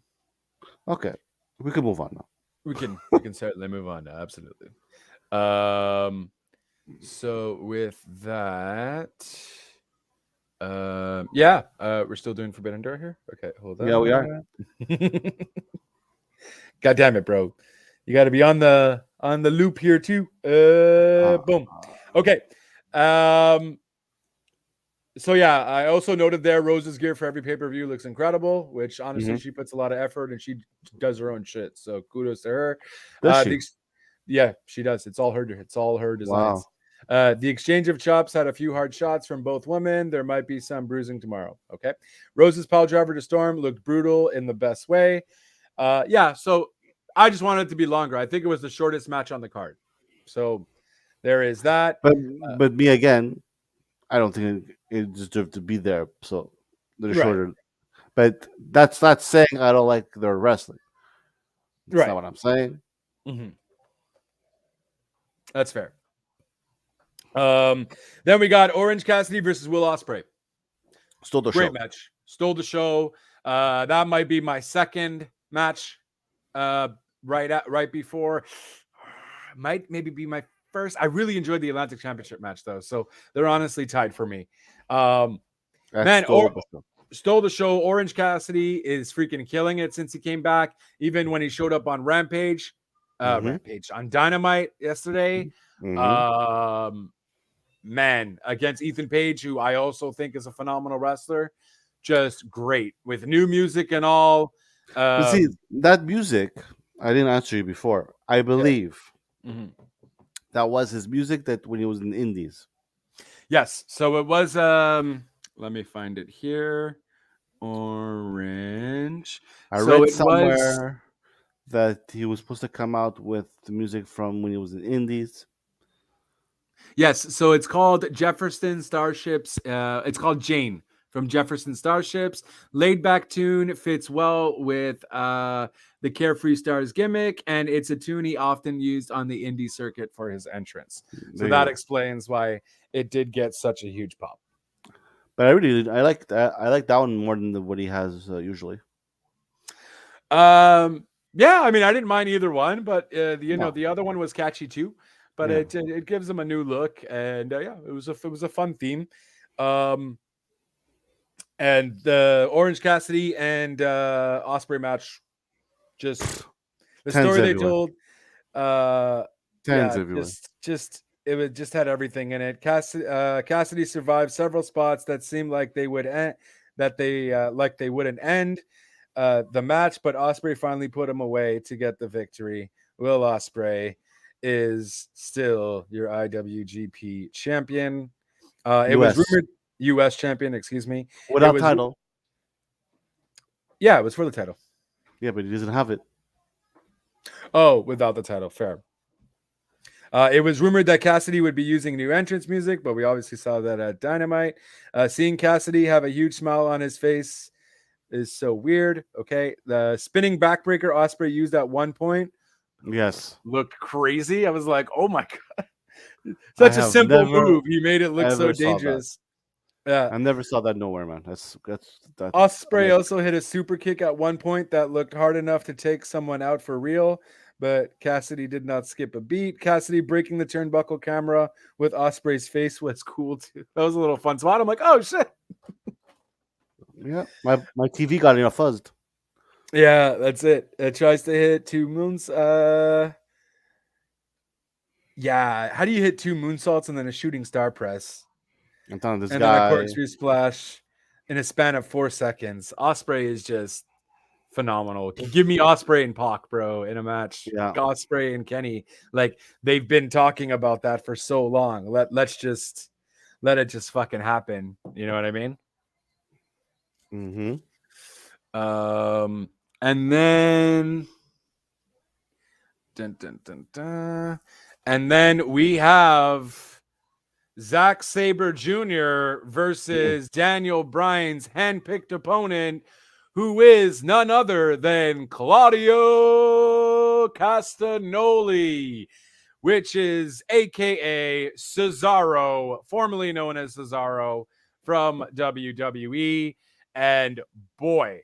Okay. We can move on now. We can certainly move on now, absolutely. So with that, we're still doing Forbidden Door here. Okay, hold on. Yeah, we are. God damn it, bro! You got to be on the loop here too. Boom. Okay. So yeah, I also noted there Rose's gear for every pay-per-view looks incredible, which honestly she puts a lot of effort and she does her own shit. So kudos to her. Yeah, she does. It's all her designs. Wow. The exchange of chops had a few hard shots from both women. There might be some bruising tomorrow. Okay. Rose's pile driver to Storm looked brutal in the best way. So I just wanted it to be longer. I think it was the shortest match on the card. So there is that. But me again, I don't think it deserved to be there. So they're shorter. But that's not saying I don't like their wrestling. That's Right. not what I'm saying. Mm-hmm. That's fair. Then we got Orange Cassidy versus Will Ospreay. Stole the Great show. match. Stole the show. That might be my second match. Right before. Might maybe be my first. I really enjoyed the Atlantic Championship match though, so they're honestly tied for me. Man, stole the show. Orange Cassidy is freaking killing it since he came back. Even when he showed up on Rampage on Dynamite yesterday. Man, against Ethan Page, who I also think is a phenomenal wrestler, just great with new music and all. See, that music, I didn't answer you before. I believe that was his music that when he was in the Indies. Yes, so it was. Let me find it here. Orange. I read somewhere that he was supposed to come out with the music from when he was in Indies. Yes, so it's called Jefferson Starships. It's called Jane from Jefferson Starships. Laid back tune, fits well with the Carefree Stars gimmick, and it's a tune he often used on the indie circuit for his entrance. So that explains why it did get such a huge pop. But I like that. I like that one more than what he has usually. Yeah, I mean, I didn't mind either one, but the other one was catchy too. But it gives them a new look, and it was a fun theme. And the Orange Cassidy and Ospreay match, just the story they told. It just had everything in it. Cassidy survived several spots that seemed like they would end, they wouldn't end the match, but Ospreay finally put him away to get the victory. Will Ospreay is still your IWGP champion. It was rumored US champion, excuse me. Without title. Yeah, it was for the title. Yeah, but he doesn't have it. Oh, without the title, fair. It was rumored that Cassidy would be using new entrance music, but we obviously saw that at Dynamite. Seeing Cassidy have a huge smile on his face is so weird. Okay, the spinning backbreaker Ospreay used at one point. Yes, looked crazy. I was like, "Oh my god!" Such a simple move. He made it look so dangerous. Yeah, I never saw that nowhere, man. That's Ospreay also hit a super kick at one point that looked hard enough to take someone out for real, but Cassidy did not skip a beat. Cassidy breaking the turnbuckle camera with Ospreay's face was cool too. That was a little fun spot. I'm like, "Oh shit!" Yeah, my TV got fuzzed. Yeah, that's it. It tries to hit 2 moons. Yeah. How do you hit 2 moonsaults and then a shooting star press? I'm telling this and guy. Then a corkscrew splash in a span of 4 seconds. Ospreay is just phenomenal. Give me Ospreay and Pac, bro, in a match. Yeah. Ospreay and Kenny. Like, they've been talking about that for so long. Let it just fucking happen. You know what I mean? And then and then we have Zack Sabre Jr. versus Daniel Bryan's handpicked opponent, who is none other than Claudio Castagnoli, which is AKA Cesaro, formerly known as Cesaro from WWE. And boy,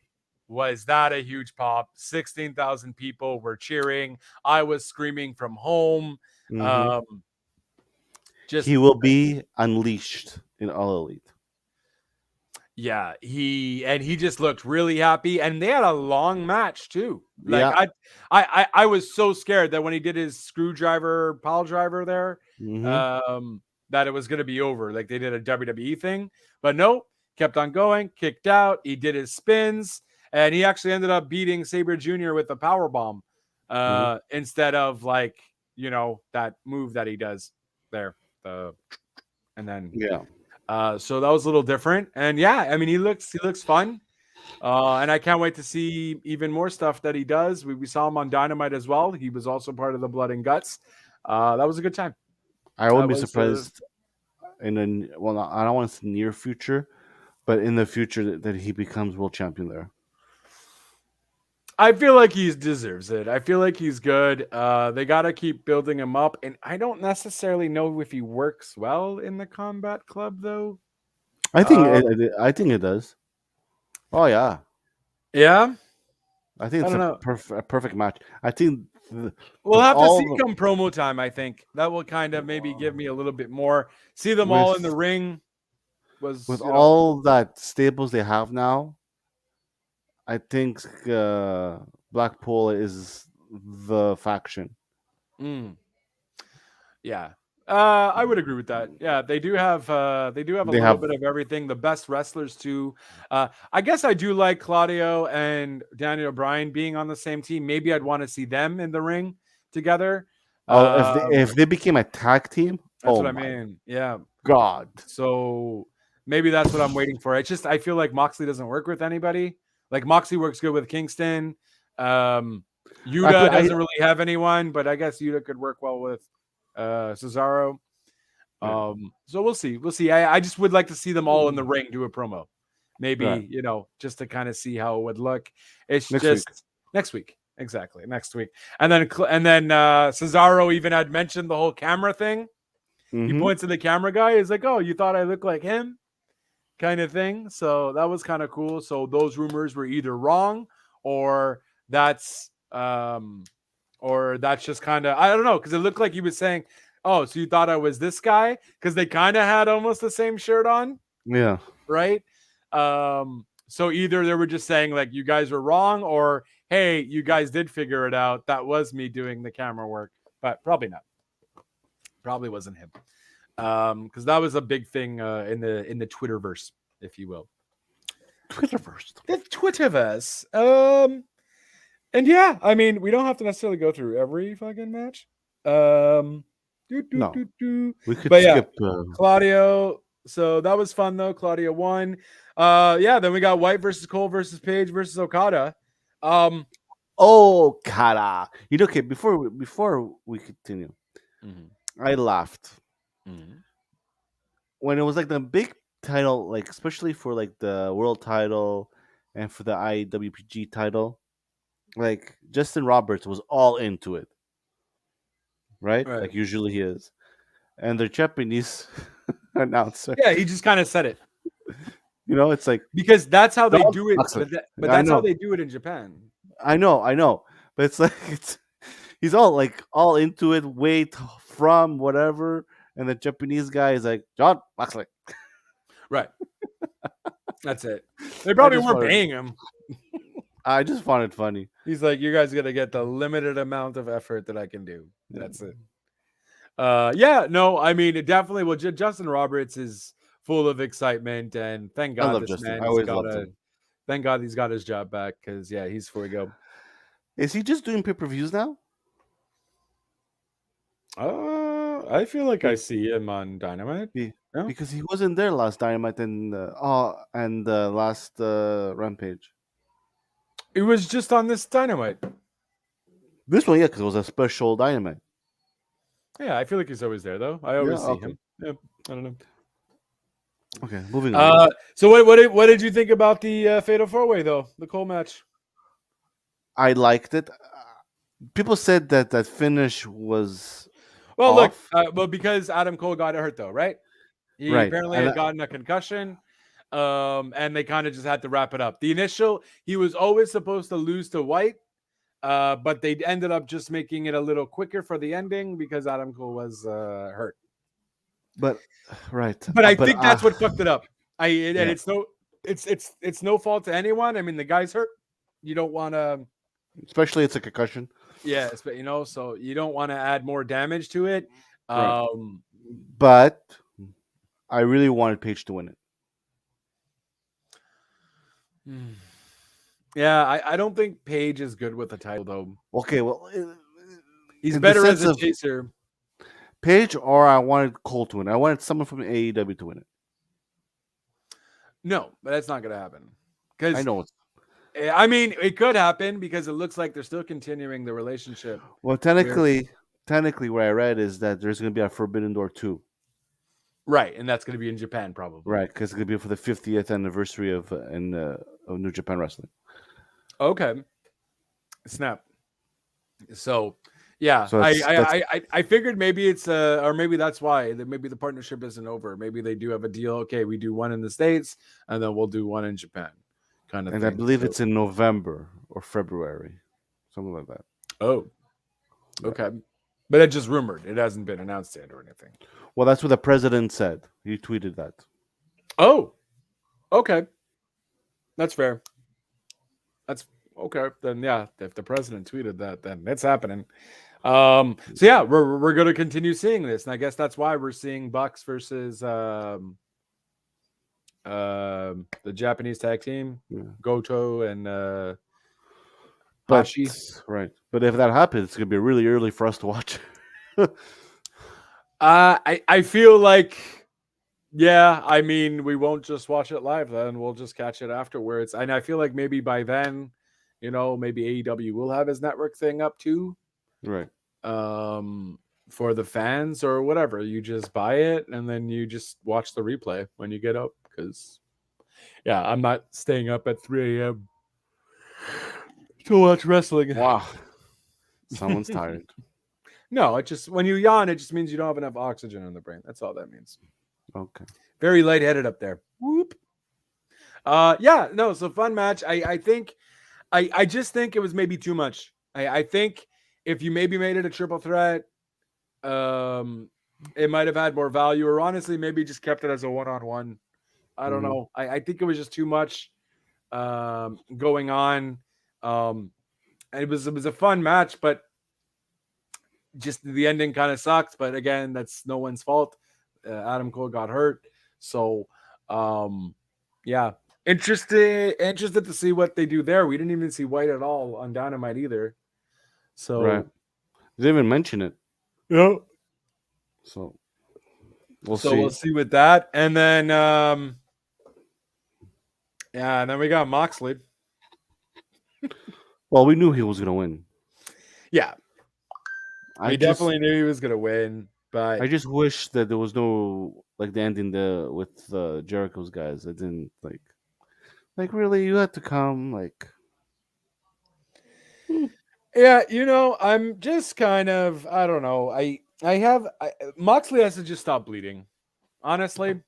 was that a huge pop. 16,000 people were cheering. I was screaming from home. He will be unleashed in All Elite. Yeah, he just looked really happy, and they had a long match too. Like I was so scared that when he did his screwdriver pile driver there, that it was going to be over. Like they did a WWE thing, but no, kept on going, kicked out. He did his spins, and he actually ended up beating Sabre Jr. with a power bomb instead of that move that he does there. So that was a little different, and I mean he looks fun, and I can't wait to see even more stuff that he does. We saw him on Dynamite as well. He was also part of the Blood and Guts. That was a good time. I wouldn't be surprised I don't want to say near future, but in the future that he becomes world champion there. I feel like he deserves it. I feel like he's good. They got to keep building him up, and I don't necessarily know if he works well in the Combat Club, though. I think it does. Oh yeah, Yeah, I think I it's don't know. a perfect match. I think We'll have to all see come promo time. I think that will kind of maybe give me a little bit more. See them all in the ring. With all that stables they have now, I think Blackpool is the faction. Yeah. I would agree with that. Yeah, they do have a little bit of everything. The best wrestlers too. I guess I do like Claudio and Daniel Bryan being on the same team. Maybe I'd want to see them in the ring together. Oh, if they became a tag team, that's what I mean. Yeah. God. So maybe that's what I'm waiting for. It's just I feel like Moxley doesn't work with anybody. Like Moxley works good with Kingston. Yuta doesn't really have anyone, but I guess Yuta could work well with Cesaro. So we'll see. We'll see. I just would like to see them all in the ring do a promo. Maybe, just to kind of see how it would look. It's next week. Exactly. Next week. And then Cesaro even had mentioned the whole camera thing. Mm-hmm. He points to the camera guy. He's like, "Oh, you thought I looked like him?" kind of thing. So that was kind of cool. So those rumors were either wrong or that's just kind of, I don't know, because it looked like he was saying, "Oh, so you thought I was this guy?" Because they kind of had almost the same shirt on. Yeah. Right. So either they were just saying like you guys were wrong, or hey, you guys did figure it out. That was me doing the camera work, but probably not. Probably wasn't him. Because that was a big thing in the Twitterverse, if you will. Twitterverse. The Twitterverse. And yeah, I mean, we don't have to necessarily go through every fucking match. No. We could skip Claudio. So that was fun though. Claudio won. Then we got White versus Cole versus Page versus Okada. Okada. Okay, before we continue, I laughed. When it was like the big title, like especially for like the world title and for the IWPG title, like Justin Roberts was all into it, right? Like usually he is, and the Japanese announcer, he just kind of said it. It's like because that's how they do it, but that's how they do it in Japan. I know, but it's like he's all into it. Wait from whatever. And the Japanese guy is like, John Moxley. Right. That's it. They probably weren't paying him. I just found it funny. He's like, you guys got to get the limited amount of effort that I can do. That's it. I mean, it definitely will. Justin Roberts is full of excitement, and thank God this Justin. man thank God he's got his job back because, he's fully go. Is he just doing pay-per-views now? I feel like I see him on Dynamite. Because he wasn't there last Dynamite and last Rampage. It was just on this Dynamite. This one, because it was a special Dynamite. Yeah, I feel like he's always there, though. I always see him. Yeah, I don't know. Okay, moving on. So what did you think about the Fatal 4-Way, though? The Cole match? I liked it. People said that finish was... Well, off. Look, because Adam Cole got hurt, though, right? He apparently had gotten a concussion, and they kind of just had to wrap it up. The initial, he was always supposed to lose to White, but they ended up just making it a little quicker for the ending because Adam Cole was hurt. But I think that's what fucked it up. It's no fault to anyone. I mean, the guy's hurt. You don't want to, especially it's a concussion. Yeah, so you don't want to add more damage to it. But I really wanted Page to win it. Yeah, I don't think Page is good with the title, though. Okay, well, he's better as a chaser. Page, or I wanted Cole to win. I wanted someone from AEW to win it. No, but that's not going to happen. Because I know. I mean, it could happen because it looks like they're still continuing the relationship. Well, technically, what I read is that there's going to be a Forbidden Door 2. Right, and that's going to be in Japan probably. Right, because it's gonna be for the 50th anniversary of New Japan Wrestling. Okay. Snap. So, yeah, So that's I figured maybe it's or maybe that's why that maybe the partnership isn't over. Maybe they do have a deal. Okay, we do one in the States and then we'll do one in Japan, kind of and I thing. believe So, it's in November or February, something like that. oh, okay, but it's just rumored. It hasn't been announced yet or anything. Well, that's what the president said. He tweeted that. Oh, okay, that's fair. That's okay. Then yeah, if the president tweeted that, then it's happening. So yeah, we're going to continue seeing this, and I guess that's why we're seeing Bucks versus the Japanese tag team, Goto and But Hashi. right, but if that happens, it's gonna be really early for us to watch. I feel like, yeah, I mean, we won't just watch it live then, we'll just catch it afterwards. And I feel like maybe by then, maybe AEW will have his network thing up too. Right. For the fans or whatever. You just buy it and then you just watch the replay when you get up, because yeah, I'm not staying up at 3 a.m. to watch wrestling. Wow. Someone's tired. No, it just, when you yawn, it just means you don't have enough oxygen in the brain. That's all that means. Okay. Very lightheaded up there. Whoop. Yeah, no, so fun match. I think I just think it was maybe too much. I think if you maybe made it a triple threat, it might have had more value, or honestly, maybe just kept it as a one-on-one. I don't know. I think it was just too much going on. And it was a fun match, but just the ending kind of sucked. But again, that's no one's fault. Adam Cole got hurt, so yeah. Interested to see what they do there. We didn't even see White at all on Dynamite either. So right. They didn't even mention it. Yeah. So we'll see. We'll see with that. And then and then we got Moxley. Well, we knew he was gonna win. Yeah. We definitely knew he was gonna win, but I just wish that there was no the ending with Jericho's guys. I didn't like really you had to come yeah, I'm just kind of, I don't know. Moxley has to just stop bleeding. Honestly,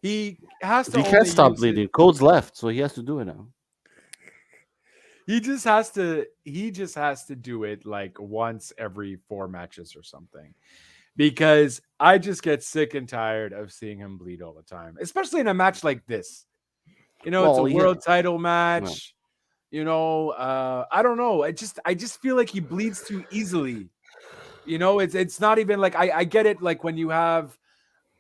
he has to. He can't stop bleeding. Code's left, so he has to do it now. He just has to do it like once every 4 matches or something, because I just get sick and tired of seeing him bleed all the time, especially in a match like this. It's a world title match. No. I don't know. I just feel like he bleeds too easily. It's not even like I get it. Like when you have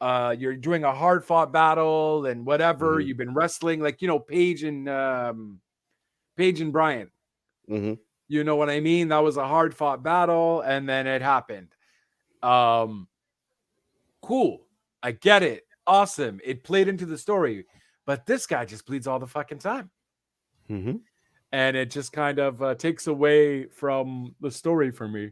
you're doing a hard fought battle and whatever, you've been wrestling, like Paige and Bryan. Mm-hmm. You know what I mean? That was a hard fought battle, and then it happened. Cool. I get it. Awesome. It played into the story, but this guy just bleeds all the fucking time. Mm-hmm. And it just kind of takes away from the story for me.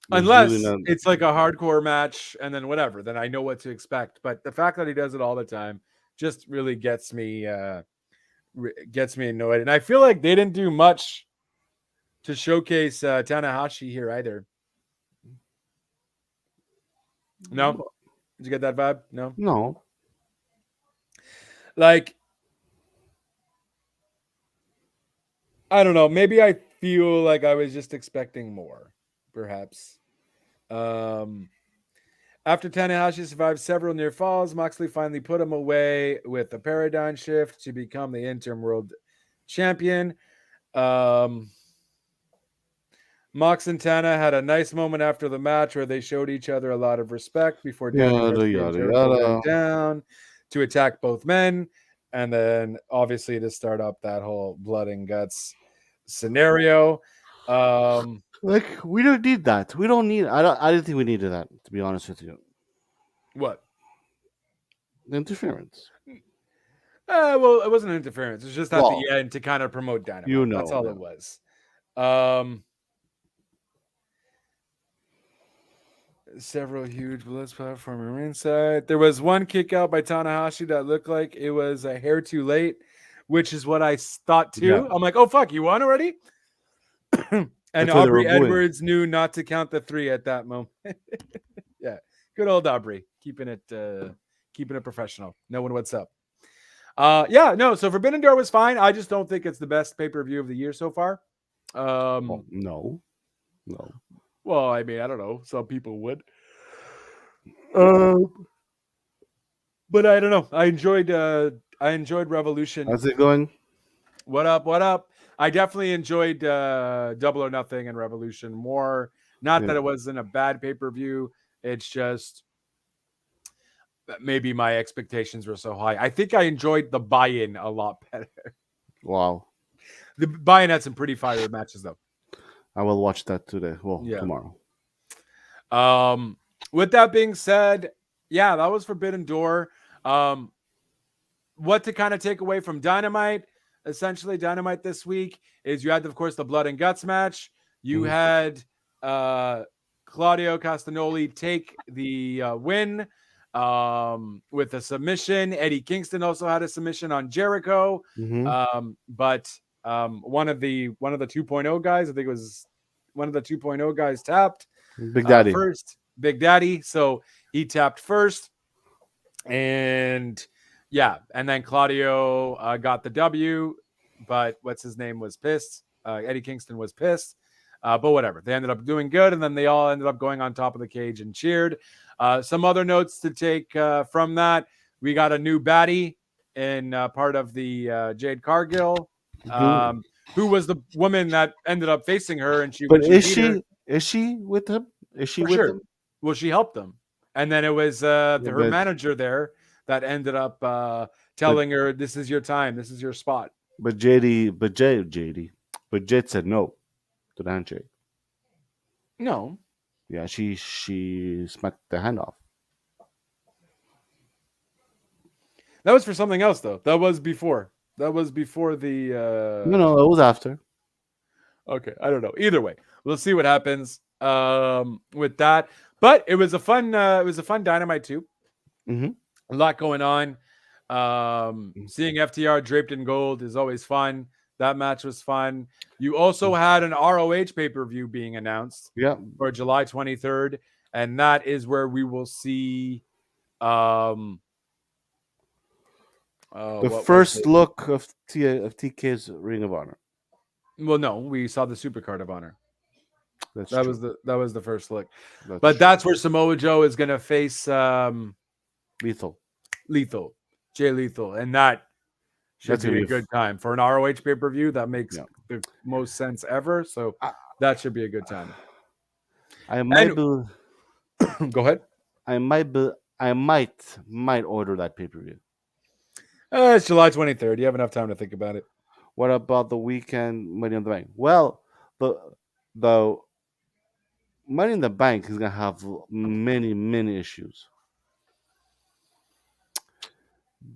Unless really it's like a hardcore match and then whatever, then I know what to expect. But the fact that he does it all the time just really gets me annoyed. And I feel like they didn't do much to showcase Tanahashi here either. No? Did you get that vibe? No. Like, I don't know. Maybe I feel like I was just expecting more, perhaps. After Tanahashi survived several near falls, Moxley finally put him away with a paradigm shift to become the interim world champion. Mox and Tana had a nice moment after the match where they showed each other a lot of respect before Jericho went down to attack both men, and then obviously to start up that whole blood and guts scenario. We don't need that. We don't need. I didn't think we needed that, to be honest with you. What? Interference. Well, it wasn't interference. It was just at the end to kind of promote Dynamite. That's all it was. Several huge bliss platform ringside. There was one kick out by Tanahashi that looked like it was a hair too late, which is what I thought Yeah, too. I'm like, oh fuck, you won already? And that's why they were Aubrey booing. Edwards knew not to count the 3 at that moment. Yeah, good old Aubrey, keeping it professional. Knowing what's up. Yeah, no. So Forbidden Door was fine. I just don't think it's the best pay-per-view of the year so far. Oh, no. Well, I mean, I don't know. Some people would. But I don't know. I enjoyed Revolution. How's it going? What up? What up? I definitely enjoyed Double or Nothing and Revolution more. Not that it wasn't a bad pay-per-view. It's just maybe my expectations were so high. I think I enjoyed the buy-in a lot better. Wow. The buy-in had some pretty fire matches though. I will watch that today. Well, tomorrow. With that being said, yeah, that was Forbidden Door. What to kind of take away from Dynamite? Essentially, Dynamite this week is you had, of course, the Blood and Guts match. You had Claudio Castagnoli take the win with a submission. Eddie Kingston also had a submission on Jericho. But one of the 2.0 guys, I think it was one of the 2.0 guys tapped Big Daddy first. Big Daddy. So he tapped first. And yeah, and then Claudio got the W, but what's his name was pissed. Eddie Kingston was pissed. But whatever. They ended up doing good, and then they all ended up going on top of the cage and cheered. Some other notes to take from that. We got a new baddie in part of the Jade Cargill, who was the woman that ended up facing her. And she, but is she with him? Is she with him? Well, she helped them. And then it was her manager there that ended up telling her, this is your time. This is your spot. But Jade said no to the handshake. No. Yeah, she smacked the hand off. That was for something else, though. That was before. That was before the. No, it was after. Okay, I don't know. Either way, we'll see what happens with that. But it was a fun. It was a fun Dynamite too. A lot going on. Seeing FTR draped in gold is always fun. That match was fun. You also had an ROH pay-per-view being announced for July 23rd, and that is where we will see the first look of TK's Ring of Honor. Well, no, we saw the Supercard of Honor. That was the first look. That's where Samoa Joe is going to face Lethal, Jay Lethal, and that should be a good time for an ROH pay-per-view. That makes the most sense ever. So that should be a good time. Go ahead. I might order that pay-per-view. It's July 23rd. You have enough time to think about it. What about the weekend Money in the Bank? Well, the Money in the Bank is gonna have many issues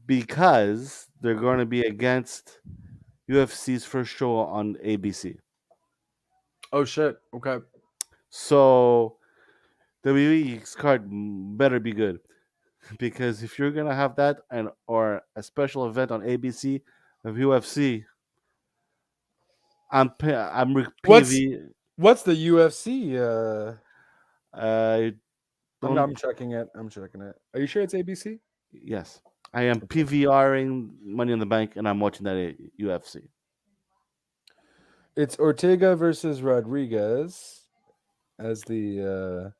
because they're going to be against UFC's first show on ABC. Oh shit! Okay. So WWE's card better be good, because if you're gonna have that or a special event on ABC of UFC, I'm PV. What's the UFC? I'm checking it. Are you sure it's ABC? Yes, I am PVRing Money in the Bank, and I'm watching that at UFC. It's Ortega versus Rodriguez as the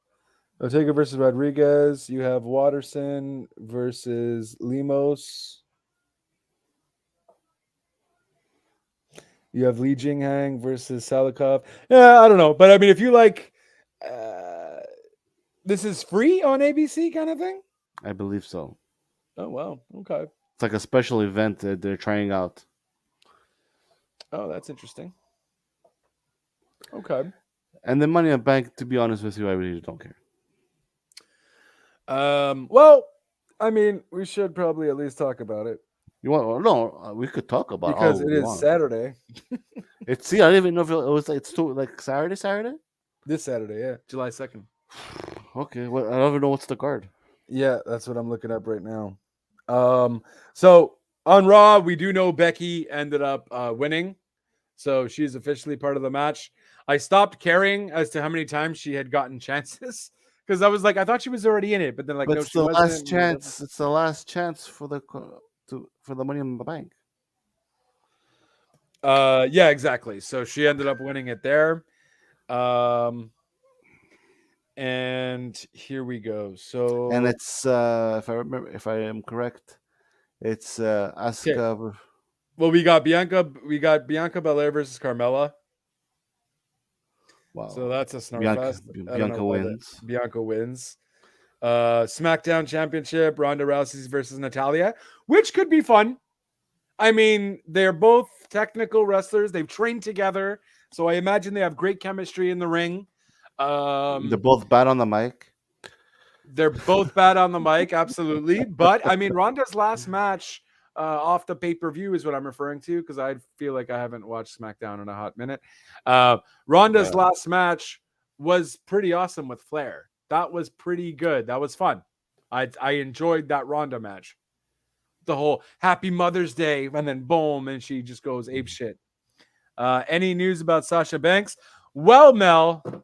Ortega versus Rodriguez. You have Watterson versus Lemos. You have Li Jinghang versus Salikov. Yeah, I don't know. But I mean, if you like, this is free on ABC kind of thing? I believe so. Oh, wow. Okay. It's like a special event that they're trying out. Oh, that's interesting. Okay. And the Money in the Bank, to be honest with you, I really don't care. Well, I mean, we should probably at least talk about it. You want? No, we could talk about it because it is Saturday. I didn't even know if it was. It's like Saturday. This Saturday, yeah, July 2nd. Okay, well, I don't even know what's the card. Yeah, that's what I'm looking up right now. So on Raw, we do know Becky ended up winning, so she's officially part of the match. I stopped caring as to how many times she had gotten chances because I was like, I thought she was already in it, but then like, But no, it's she the last wasn't. Whatever. chance. It's the last chance for for the Money in the Bank. Yeah, exactly. So she ended up winning it there. Um, and here we go. And So it's if I am correct, it's okay. Asuka. Well, we got Bianca Belair versus Carmella. So Wow, that's a snarfest. I don't know Bianca why that wins. Bianca wins. SmackDown Championship, Ronda Rousey versus Natalia, which could be fun. I mean, they're both technical wrestlers. They've trained together, so I imagine they have great chemistry in the ring. They're both bad on the mic. They're both bad on the mic, absolutely. But I mean, Ronda's last match off the pay per view is what I'm referring to because I feel like I haven't watched SmackDown in a hot minute. Ronda's Uh, last match was pretty awesome with Flair. That was pretty good. That was fun. I enjoyed that Ronda match. The whole Happy Mother's Day, and then boom, and she just goes ape shit. Any news about Sasha Banks? Well, Mel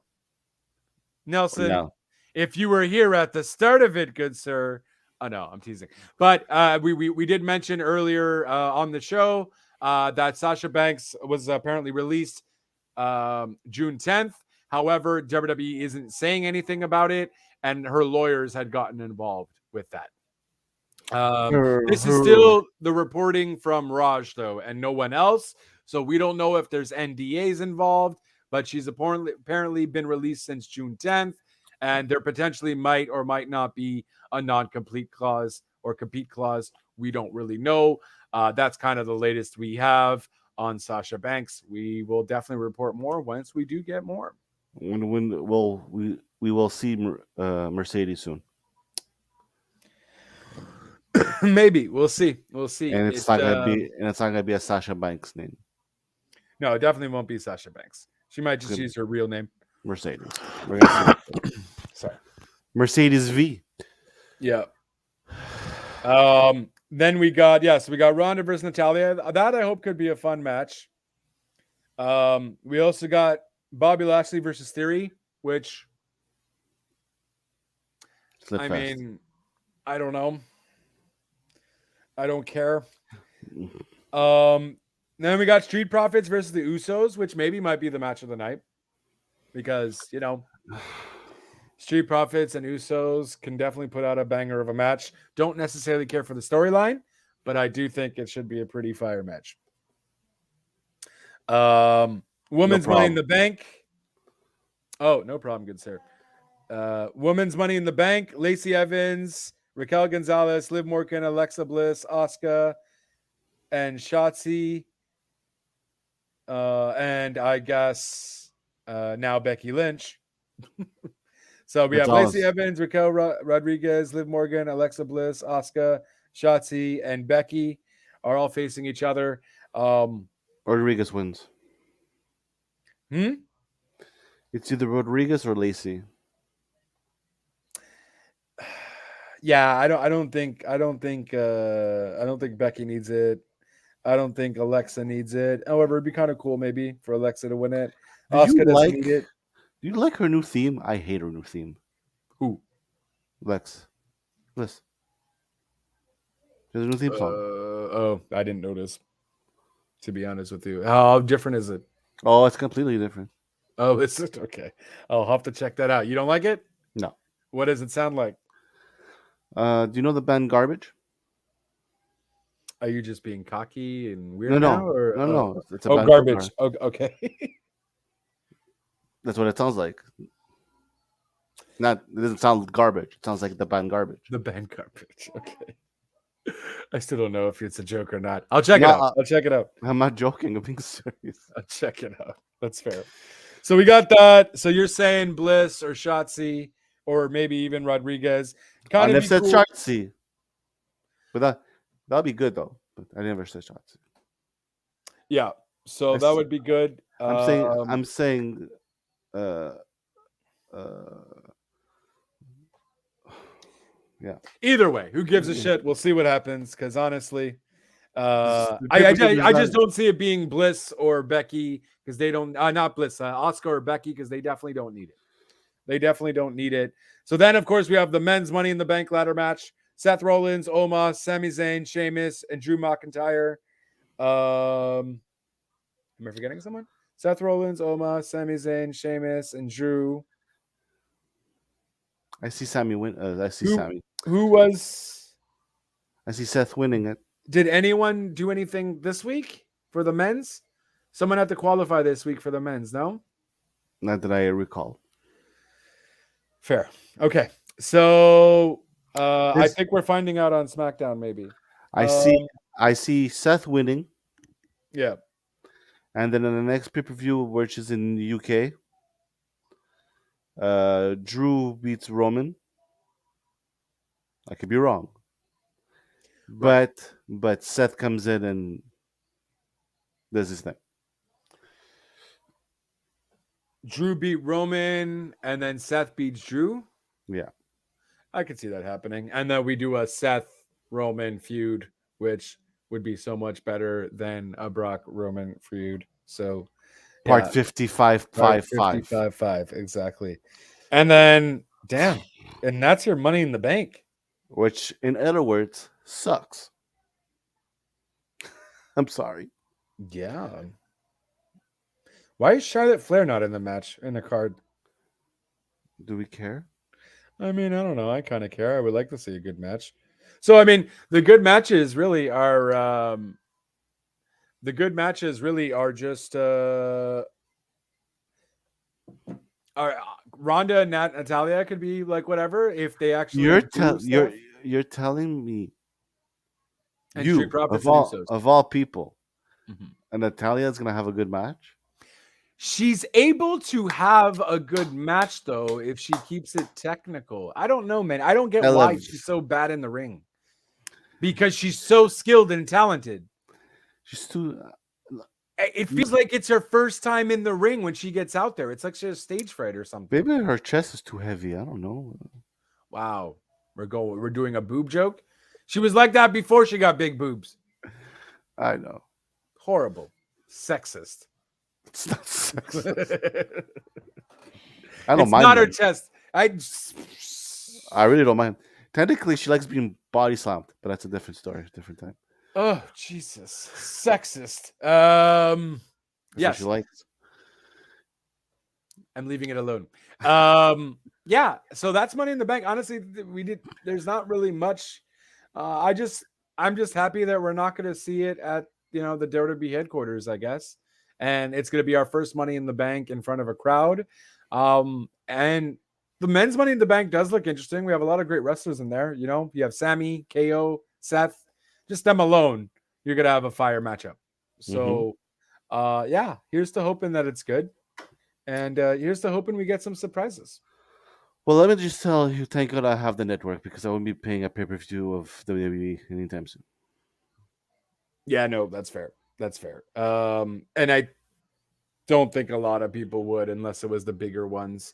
Nelson, no, if you were here at the start of it, good sir. Oh no, I'm teasing. But we did mention earlier on the show that Sasha Banks was apparently released June 10th. However, WWE isn't saying anything about it, and her lawyers had gotten involved with that. This is her still the reporting from Raj, though, and no one else. So we don't know if there's NDAs involved, but she's apparently been released since June 10th, and there potentially might or might not be a non-complete clause or compete clause. We don't really know. That's kind of the latest we have on Sasha Banks. We will definitely report more once we do get more. when well we will see Mercedes soon, Maybe we'll see. We'll see. and it's not gonna be a Sasha Banks name. No, it definitely won't be Sasha Banks. She might It's just gonna be use her real name. Mercedes. We're gonna see Sorry. Mercedes V. Yeah. Then we got we got Ronda versus Natalia. That I hope could be a fun match. We also got Bobby Lashley versus Theory, which Slip I fast. mean, I don't know. I don't care. Then we got Street Profits versus the Usos, which maybe might be the match of the night. Because, Street Profits and Usos can definitely put out a banger of a match. Don't necessarily care for the storyline, but I do think it should be a pretty fire match. Women's Money in the Bank. Oh, no problem, good sir. Women's Money in the Bank. Lacey Evans, Raquel Gonzalez, Liv Morgan, Alexa Bliss, Asuka, and Shotzi. And I guess now Becky Lynch. So we have Lacey Evans, Raquel Rodriguez, Liv Morgan, Alexa Bliss, Asuka, Shotzi, and Becky are all facing each other. Rodriguez wins. It's either Rodriguez or Lacey. Yeah, I don't think Becky needs it. I don't think Alexa needs it. However, it'd be kind of cool maybe for Alexa to win it. Asuka doesn't need it. Do you like her new theme? I hate her new theme. Who? Bliss. There's a new theme song. Oh, I didn't notice. To be honest with you, how different is it? Oh, it's completely different. Oh, it's okay. I'll have to check that out. You don't like it? No. What does it sound like? Do you know the band Garbage? Are you just being cocky and weird now? Or no. It's a band Garbage. Okay. That's what it sounds like. It doesn't sound garbage. It sounds like the band Garbage. The band Garbage. Okay. I still don't know if it's a joke or not. I'll check it out. I'll check it out. I'm not joking. I'm being serious. I'll check it out. That's fair. So we got that. So you're saying Bliss or Shotzi or maybe even Rodriguez. I never said Shotzi. But that'll be good though. But I never said Shotzi. Yeah. So that would be good. I'm saying Yeah. Either way, who gives a shit? We'll see what happens. Because honestly, The I pay-per-view is just not- don't see it being Bliss or Becky because they don't. Not Bliss, Oscar or Becky because they definitely don't need it. They definitely don't need it. So then, of course, we have the men's Money in the Bank ladder match: Seth Rollins, Omos, Sami Zayn, Sheamus, and Drew McIntyre. Am I forgetting someone? Seth Rollins, Omos, Sami Zayn, Sheamus, and Drew. I see Sammy win. I see Sammy. Who was? I see Seth winning it. Did anyone do anything this week for the men's? Someone had to qualify this week for the men's, no? Not that I recall. Fair. Okay. So I think we're finding out on SmackDown, maybe. I see Seth winning, Yeah. and then in the next pay-per-view, which is in the UK, Drew beats Roman. I could be wrong. Right. But Seth comes in and does his thing. Drew beat Roman, and then Seth beats Drew. Yeah. I could see that happening. And then we do a Seth Roman feud, which would be so much better than a Brock Roman feud. So Part 55.5. 55.5, exactly. And then, damn, and that's your Money in the Bank. Which, in other words, sucks. I'm sorry. Yeah. Why is Charlotte Flair not in the match, in the card? Do we care? I mean, I don't know. I kind of care. I would like to see a good match. So, I mean, the good matches really are just are Ronda and Natalia could be like whatever if they actually You're telling me and you Street Profits of and Usos. all people, Mhm. and Natalia is gonna have a good match. She's able to have a good match though if she keeps it technical. I don't know, man. I don't get why she's so bad in the ring. Because she's so skilled and talented. She's too. It feels like it's her first time in the ring when she gets out there. It's like she has stage fright or something. Maybe her chest is too heavy. I don't know. Wow. We're doing a boob joke. She was like that before she got big boobs. I know. Horrible. Sexist. It's not sexist. I don't it's mind. Not them. her chest. I really don't mind. Technically, she likes being body slammed, but that's a different story, different time. Oh, Jesus. Sexist. That's yes. what she likes. I'm leaving it alone. Yeah, so that's Money in the Bank. Honestly, there's not really much. I'm just happy that we're not going to see it at, the WWE headquarters, I guess. And it's going to be our first Money in the Bank in front of a crowd. And the men's Money in the Bank does look interesting. We have a lot of great wrestlers in there. You have Sammy, KO, Seth. Just them alone, you're going to have a fire matchup. So, yeah, here's to hoping that it's good. And here's to hoping we get some surprises. Well, let me just tell you, thank God I have the network because I won't be paying a pay-per-view of WWE anytime soon. Yeah, no, that's fair. That's fair. And I don't think a lot of people would unless it was the bigger ones.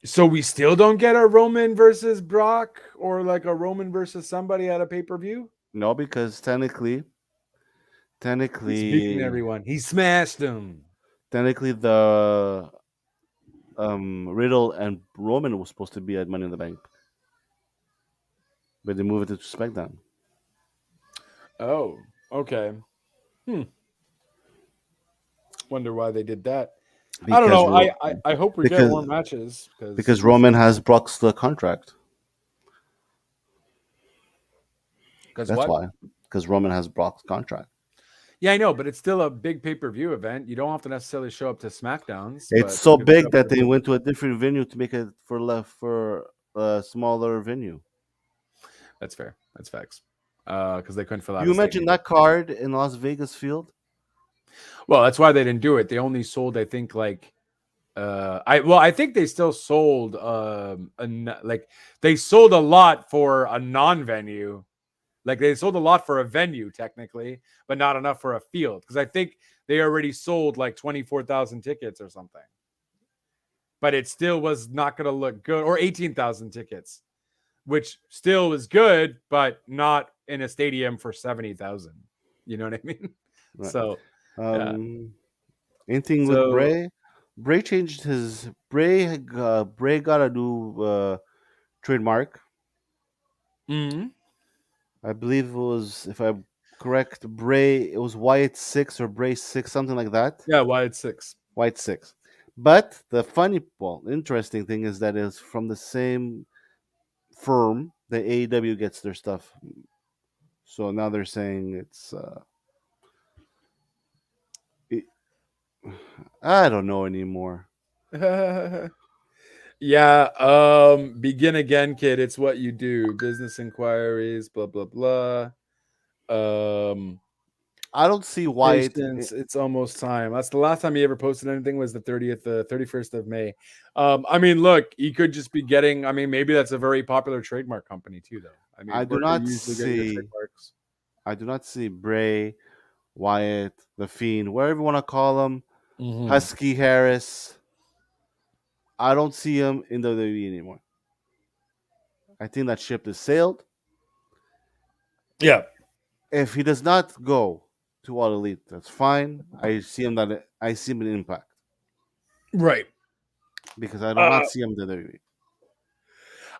So we still don't get a Roman versus Brock or like a Roman versus somebody at a pay-per-view? No, because technically, He's beating everyone. He smashed them. Technically, the Riddle and Roman was supposed to be at Money in the Bank, but they moved it to SmackDown. Oh, okay. Wonder why they did that. I don't know. I hope we get more matches because Roman has Brock's contract. That's why. Because Roman has Brock's contract. Yeah, I know, but it's still a big pay-per-view event. You don't have to necessarily show up to SmackDowns. It's so big that they went to a different venue to make it for a smaller venue. That's fair. That's facts. Because they couldn't fill out. You imagine that card in Las Vegas Field? Well, that's why they didn't do it. They only sold, I think, like I think they still sold they sold a lot for a non-venue. Like they sold a lot for a venue technically, but not enough for a field because I think they already sold like 24,000 tickets or something. but it still was not going to look good. Or 18,000 tickets, which still is good, but not in a stadium for 70,000. You know what I mean? Right. So, yeah. Anything with So, Bray? Bray changed his Bray got a new trademark. mhm. I believe it was, if I'm correct, Bray. It was Wyatt 6 or Bray 6, something like that. Yeah, why it's 6. White 6. But the funny, well, interesting thing is that it's from the same firm that AEW gets their stuff. So now they're saying it, I don't know anymore. Yeah, begin again, kid. It's what you do. Business inquiries, blah blah blah. Um, I don't see Wyatt. Patience. It's almost time. That's the last time he ever posted anything was the 30th, the 31st of May. I mean, look, he could just be getting. I mean, maybe that's a very popular trademark company too, though. I mean, I do where do you not usually get your see. trademarks? I do not see Bray, Wyatt, the Fiend, whatever you want to call him, Mm-hmm. Husky Harris. I don't see him in WWE anymore. I think that ship is sailed. Yeah. If he does not go to All Elite, that's fine. I see him in Impact Right. because I do Uh, not see him in WWE.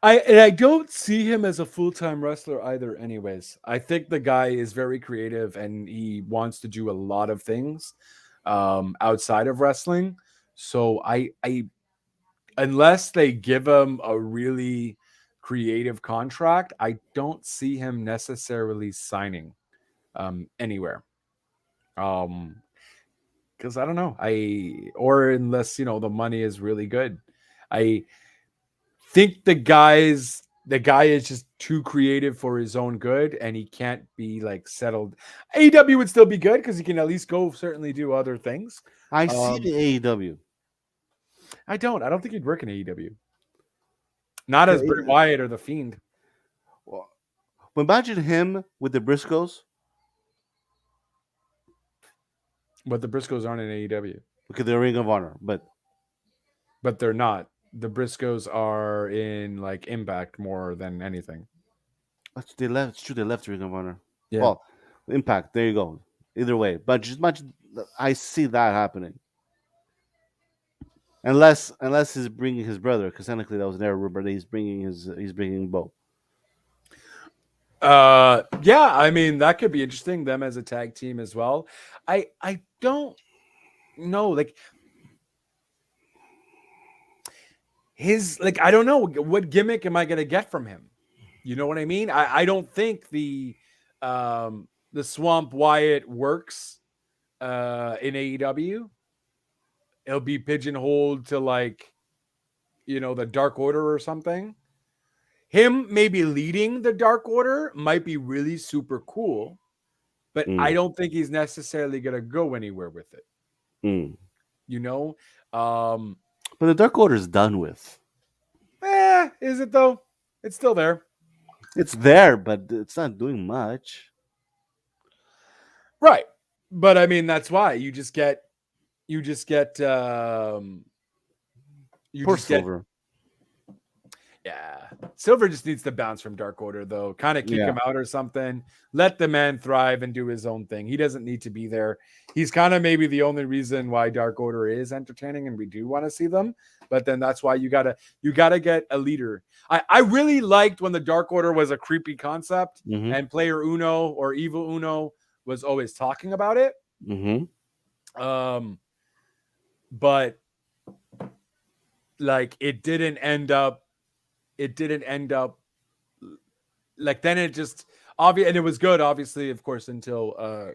I don't see him as a full-time wrestler either. Anyways, I think the guy is very creative and he wants to do a lot of things outside of wrestling. So I unless they give him a really creative contract, I don't see him necessarily signing anywhere. Um, because I don't know, or unless the money is really good, I think the guy is just too creative for his own good, and he can't be like settled. AEW would still be good because he can at least go certainly do other things. I see Um, the AEW. I don't think he'd work in AEW. Not as Bray The, Wyatt or the Fiend. well, imagine him with the Briscoes. But the Briscoes aren't in AEW. Okay, they're Ring of Honor, But they're not. The Briscoes are in like Impact more than anything. they left. It's true, they left Ring of Honor. Yeah. Well, Impact. There you go. Either way, but just much. I see that happening. Unless he's bringing his brother, because technically that was never rumor that he's bringing Bo. Yeah, I mean that could be interesting, them as a tag team as well. I don't know, like his, like, I don't know what gimmick am I gonna get from him. You know what I mean? I don't think the Swamp Wyatt works in AEW. It'll be pigeonholed to like the Dark Order or something. Him maybe leading the Dark Order might be really super cool, but I Mm, don't think he's necessarily gonna go anywhere with it. mm. You know, um, But the Dark Order is done with. is it though? It's still there, It's there, but it's not doing much. right? But I mean, that's why you just get you Poor just get Silver. yeah. Silver just needs to bounce from Dark Order though. Kind of kick Yeah. him out or something. Let the man thrive and do his own thing. He doesn't need to be there. He's kind of maybe the only reason why Dark Order is entertaining and we do want to see them. But then that's why you gotta get a leader. I really liked when the Dark Order was a creepy concept Mm-hmm. and Player Uno or Evil Uno was always talking about it. Mm-hmm. But like it didn't end up like, then it just obvious, and it was good obviously, of course, until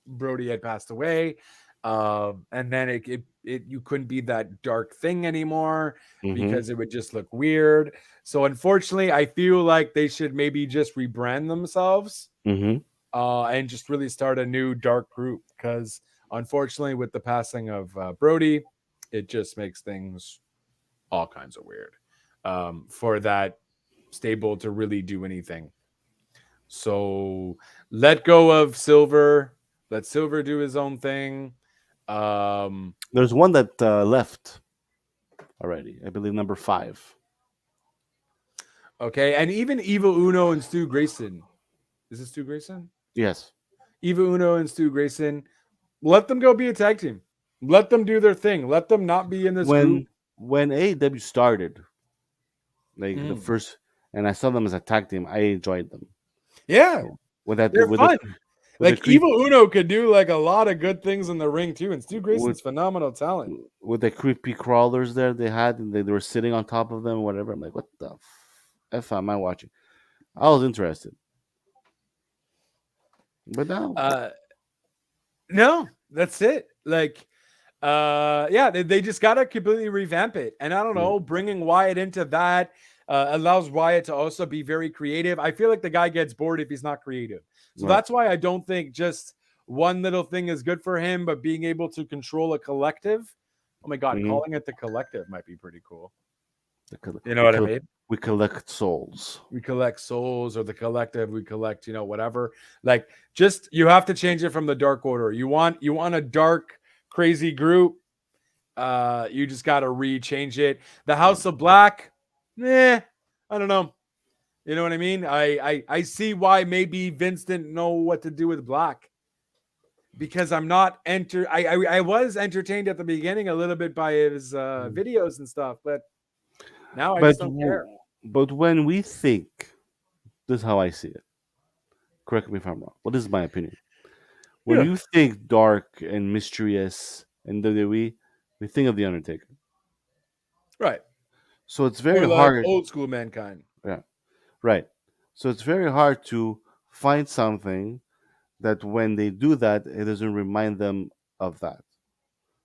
Brody had passed away. And then it you couldn't be that dark thing anymore Mm-hmm. because it would just look weird. So unfortunately, I feel like they should maybe just rebrand themselves Mm-hmm. and just really start a new dark group, because unfortunately with the passing of Brody, it just makes things all kinds of weird for that stable to really do anything. So let go of Silver. Let Silver do his own thing. There's one that left. already. I believe number 5. Okay, and even Evil Uno and Stu Grayson. Is it Stu Grayson? Yes. Evil Uno and Stu Grayson. Let them go be a tag team. Let them do their thing. Let them not be in this group. When AEW started, like the Mm. first, and I saw them as a tag team, I enjoyed them. Yeah, With that, they're with fun. with Like Evil Uno could do like a lot of good things in the ring too, and Stu Grayson's with phenomenal talent. with the creepy crawlers there they had, and they were sitting on top of them, whatever. I'm like, what the f am I watching? I was interested, but now, No, that's it. Like, yeah, they just gotta completely revamp it, and I don't know, bringing Wyatt into that allows Wyatt to also be very creative. I feel like the guy gets bored if he's not creative, so Right. that's why I don't think just one little thing is good for him, but being able to control a collective. Oh my god, calling it the collective might be pretty cool. You know what I mean? We collect souls. We collect souls, or the collective, we collect, whatever. Like, just you have to change it from the Dark Order. You want a dark, crazy group. You just gotta rechange it. The House of Black, I don't know. You know what I mean? I see why maybe Vince didn't know what to do with Black. Because I'm not I was entertained at the beginning a little bit by his videos and stuff, but now I just don't care. But when we think, this is how I see it. Correct me if I'm wrong. Well, this is my opinion. When you think dark and mysterious and WWE, we think of the Undertaker. Right. So it's very like hard. Old school Mankind. Yeah. Right. So it's very hard to find something that when they do that, it doesn't remind them of that.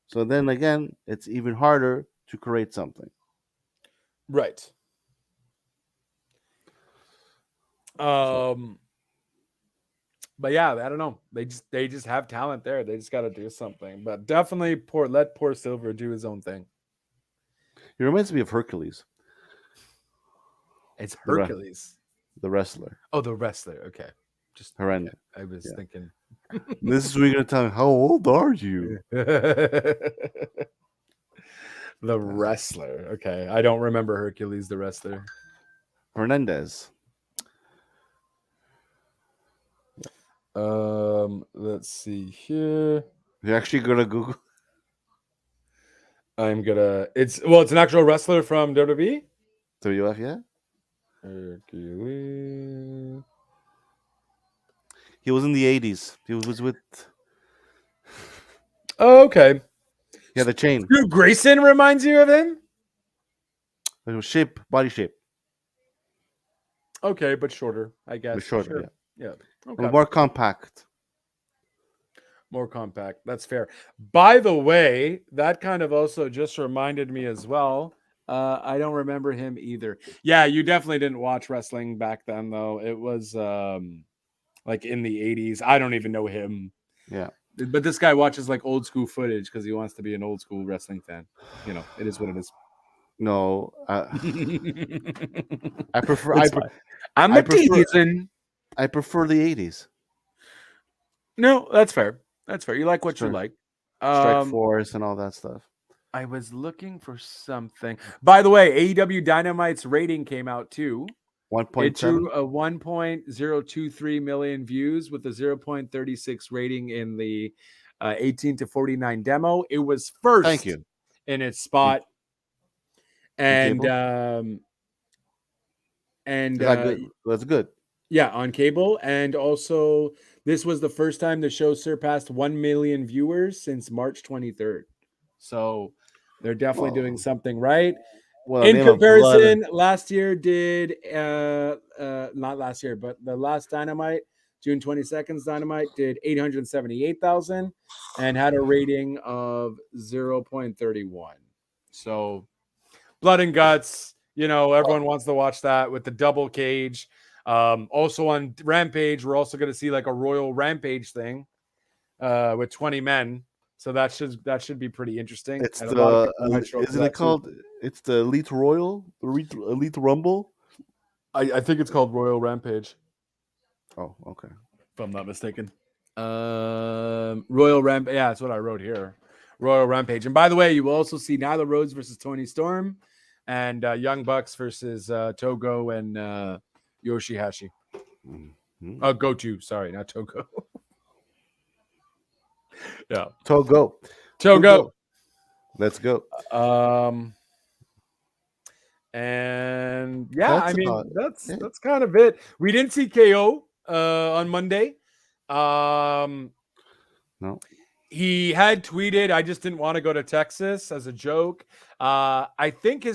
So then again, it's even harder to create something. Right. But yeah, I don't know. They just have talent there. They just got to do something. But definitely let poor Silver do his own thing. He reminds me of Hercules. It's Hercules, the wrestler. Oh, the wrestler. Okay, just horrendous. Yeah, I was thinking. This is where you're gonna tell me, how old are you? The wrestler. Okay, I don't remember Hercules the wrestler. Hernandez. Let's see here. You're actually gonna Google? I'm gonna. It's an actual wrestler from WWE. WF, yeah. Hercules. He was in the 80s. He was with. Oh, okay. He had a chain. Stu Grayson reminds you of him? It was body shape. Okay, but shorter, I guess. But shorter, yeah. Okay. More compact. More compact. That's fair. By the way, that kind of also just reminded me as well. I don't remember him either. Yeah, you definitely didn't watch wrestling back then, though. It was like in the 80s. I don't even know him. Yeah. But this guy watches like old school footage because he wants to be an old school wrestling fan. It is what it is. No, I prefer. I'm a teasing. I prefer the 80s. No, that's fair. That's fair. You like what you like. Strike Force and all that stuff. I was looking for something. By the way, AEW Dynamite's rating came out too. 1.7. It drew a 1.023 million views with a 0.36 rating in the 18 to 49 demo. It was first Thank you. In its spot. And that's good. Yeah, on cable. And also, this was the first time the show surpassed 1 million viewers since March 23rd. So they're definitely doing something right. Well, in comparison, last year did not last year, but the last Dynamite, June 22nd's Dynamite, did 878,000 and had a rating of 0.31. So blood and guts, everyone wants to watch that with the double cage. Also on Rampage, we're also going to see like a Royal Rampage thing with 20 men. So that should be pretty interesting. It's isn't it called? It's the Elite Royal, Elite Rumble. I think it's called Royal Rampage. Oh, okay. If I'm not mistaken. Royal Rampage. Yeah, that's what I wrote here. Royal Rampage. And by the way, you will also see Nyla Rose versus Toni Storm, and Young Bucks versus Togo and Yoshihashi. Mm-hmm. Goto, sorry, not Togo. Yeah, Togo. Let's go. And yeah, That's I mean about it. that's kind of it. We didn't see KO on Monday. No. He had tweeted, "I just didn't want to go to Texas," as a joke. I think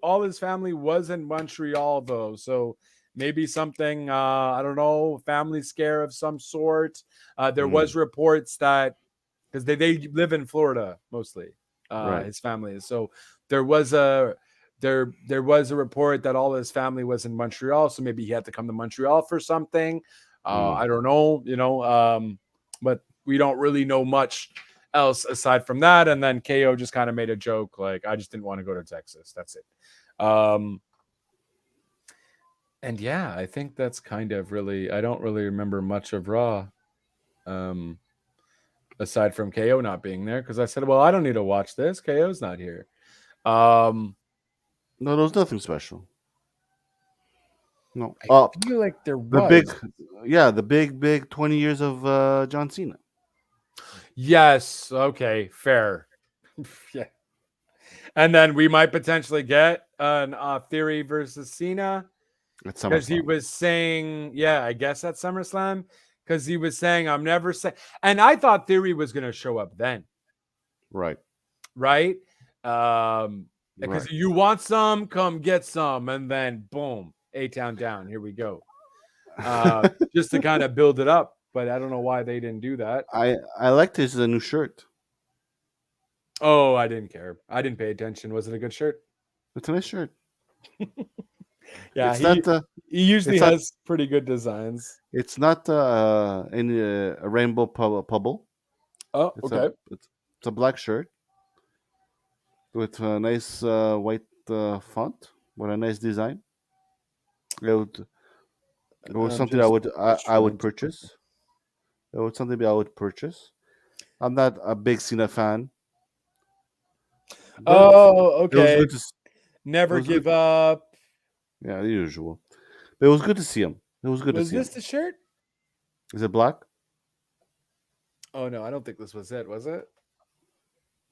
all his family was in Montreal though, so maybe something I don't know, family scare of some sort. There was reports that because they live in Florida mostly, Right. his family is. So there was a report that all his family was in Montreal, so maybe he had to come to Montreal for something. I don't know, but we don't really know much else aside from that. And then KO just kind of made a joke like, "I just didn't want to go to Texas." That's it. And yeah, I think that's kind of really. I don't really remember much of Raw. Aside from KO not being there, because I said, well, I don't need to watch this. KO's not here. No, there was nothing special. No. I feel like there was. The big 20 years of John Cena. Yes. Okay. Fair. Yeah. And then we might potentially get an Theory versus Cena because he was saying, yeah, I guess at SummerSlam, because he was saying, I'm never saying, and I thought Theory was going to show up then. Right. Because you want some, come get some, and then boom, A-Town down. Here we go. Just to kind of build it up, but I don't know why they didn't do that. I liked his new shirt. Oh, I didn't care. I didn't pay attention. Was it a good shirt? It's a nice shirt. Yeah, he usually has pretty good designs. It's not in a rainbow bubble. Oh, okay. It's a black shirt with a nice white font with a nice design. It was something I would purchase. It was something I would purchase. I'm not a big Cena fan. Oh, okay. It was good Never give up. Yeah, the usual. But it was good to see him. It was good to see him. Was this the shirt? Is it black? Oh no, I don't think this was it. Was it?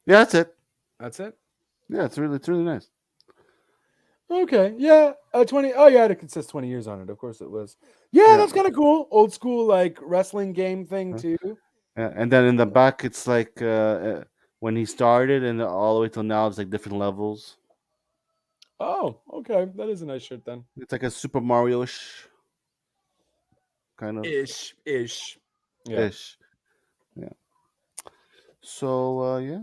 Yeah, that's it. That's it. Yeah, it's really nice. Okay, yeah, 20. Oh yeah, it says 20 years on it. Of course it was. Yeah, that's kind of cool. Old school like wrestling game thing too. And then in the back, it's like when he started, and all the way till now, it's like different levels. Oh, okay, that is a nice shirt then. It's like a Super Mario-ish kind of ish. Yeah. So yeah.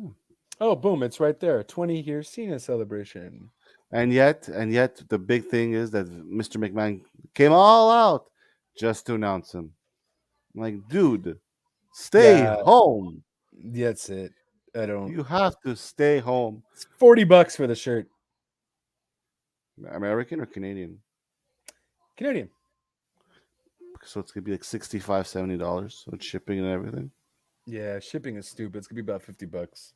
Oh, boom! It's right there. 20-year Cena celebration. And yet, the big thing is that Mr. McMahon came all out just to announce him. I'm like, dude, stay home. That's it. I don't. You have to stay home. It's $40 for the shirt. American or Canadian? Canadian. So it's gonna be like $65, $70 with shipping and everything. Yeah, shipping is stupid. It's gonna be about $50.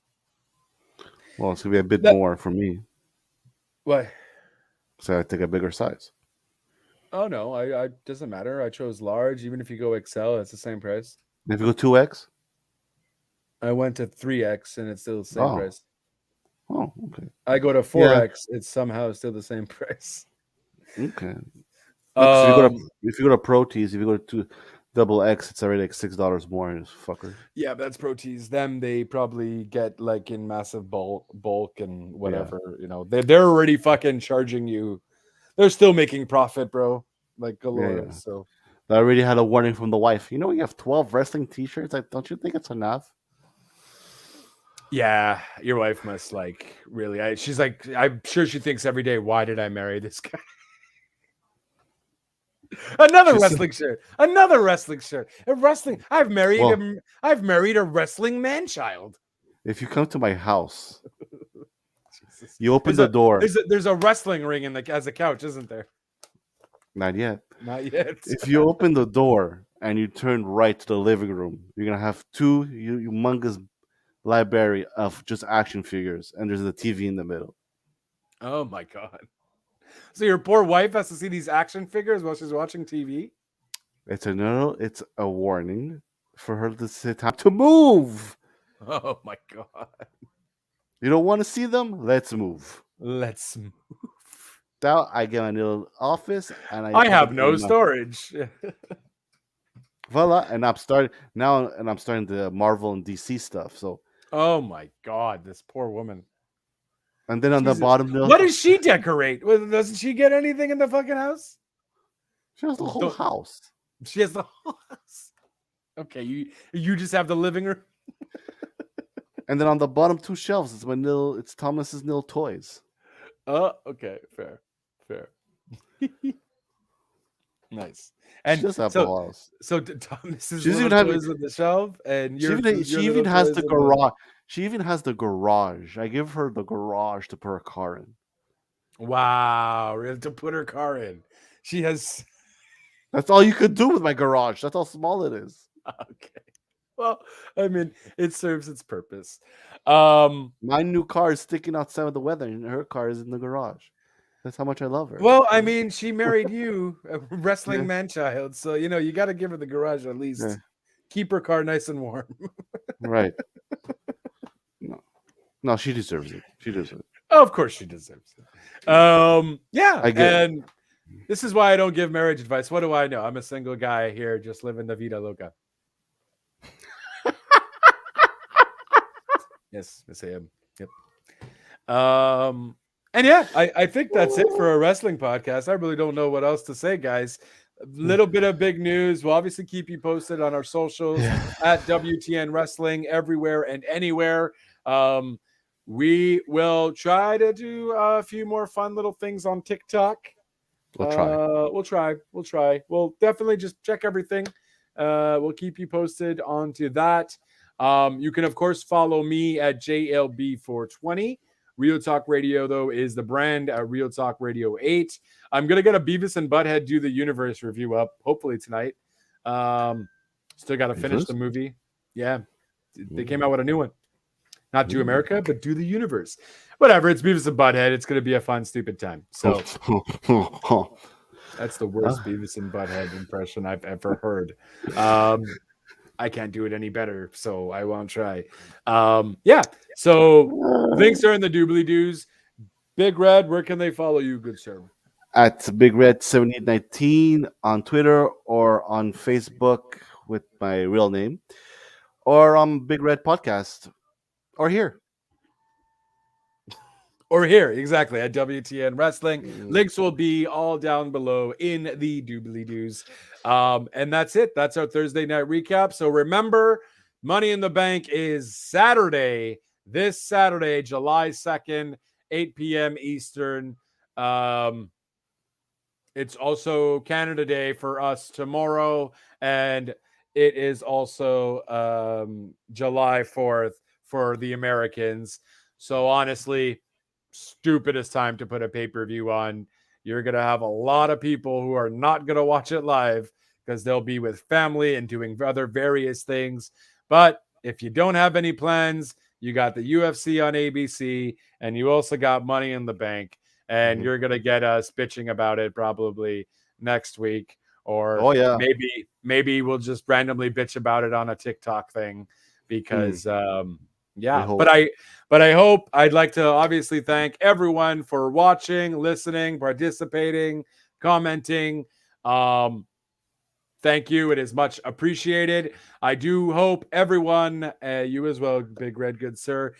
Well, it's gonna be a bit more for me. Why? So I take a bigger size. Oh no, I doesn't matter. I chose large. Even if you go XL, it's the same price. If you go 2X, I went to 3X and it's still the same price. Oh, okay. I go to 4X, it's somehow still the same price. Okay. If you go to Pro Tees, if you go to XX, it's already like $6 more. Fucker. Yeah, but that's Pro Tees. Them, they probably get like in massive bulk and whatever. You know, they're already fucking charging you. They're still making profit, bro. Like galore. Yeah. So I already had a warning from the wife. You know, you have 12 wrestling T-shirts. Don't you think it's enough? Yeah, your wife must like really. She's like, I'm sure she thinks every day, why did I marry this guy? Another wrestling shirt. A wrestling. I've married a wrestling man child. If you come to my house, you open the door. There's a wrestling ring as a couch, isn't there? Not yet. Not yet. If you open the door and you turn right to the living room, you're gonna have two humongous library of just action figures, and there's a TV in the middle. Oh my god! So your poor wife has to see these action figures while she's watching TV. It's a warning for her to say time to move. Oh my god! You don't want to see them? Let's move. Let's move. Now I get my little office, and I have no storage. Voila, and I'm starting now, and I'm starting the Marvel and DC stuff. So, oh my god, this poor woman. and then on the bottom, what does she decorate? Doesn't she get anything in the fucking house? She has the whole house. She has the whole house. Okay, you just have the living room. And then on the bottom 2 shelves, it's Thomas's little toys. Oh, okay, fair. Nice. And she does have a house. So Thomas's little toys on the shelf, and she even has the garage. She even has the garage. I give her the garage to put her car in. Wow, really, to put her car in. She has. That's all you could do with my garage. That's how small it is. Okay. Well, I mean, it serves its purpose. My new car is sticking outside of the weather, and her car is in the garage. That's how much I love her. Well, I mean, she married you, a wrestling man-child, so you got to give her the garage at least. Yeah. Keep her car nice and warm. Right. No, she deserves it. She deserves it. Oh, of course she deserves it. Yeah, I get and it. This is why I don't give marriage advice. What do I know? I'm a single guy here just living the vida loca. Yes, I am. Yep. And yeah, I think that's it for a wrestling podcast. I really don't know what else to say, guys. A little bit of big news. We'll obviously keep you posted on our socials at WTN Wrestling everywhere and anywhere. We will try to do a few more fun little things on TikTok. We'll try. We'll definitely just check everything. We'll keep you posted onto that. You can, of course, follow me at JLB420. Real Talk Radio, though, is the brand at Real Talk Radio 8. I'm going to get a Beavis and Butthead Do the Universe review up, hopefully tonight. Still got to finish the movie. Yeah, they came out with a new one. Not Do America, but Do the Universe. Whatever, it's Beavis and Butthead. It's going to be a fun, stupid time. So that's the worst Beavis and Butthead impression I've ever heard. I can't do it any better, so I won't try. Yeah, so links are in the doobly-doos. Big Red, where can they follow you, good sir? At Big Red 7819 on Twitter or on Facebook with my real name, or on Big Red Podcast, or here. Or here, exactly, at WTN Wrestling. Links will be all down below in the doobly-doos. And that's it. That's our Thursday night recap. So remember, Money in the Bank is Saturday, this Saturday, July 2nd, 8 p.m. Eastern. It's also Canada Day for us tomorrow, and it is also July 4th for the Americans. So honestly, stupidest time to put a pay-per-view on. You're going to have a lot of people who are not going to watch it live because they'll be with family and doing other various things. But if you don't have any plans, you got the UFC on ABC, and you also got Money in the Bank, and you're going to get us bitching about it probably next week. Or maybe we'll just randomly bitch about it on a TikTok thing because yeah, but I hope I'd like to obviously thank everyone for watching, listening, participating, commenting. Thank you. It is much appreciated. I do hope everyone, you as well, Big Red, good sir,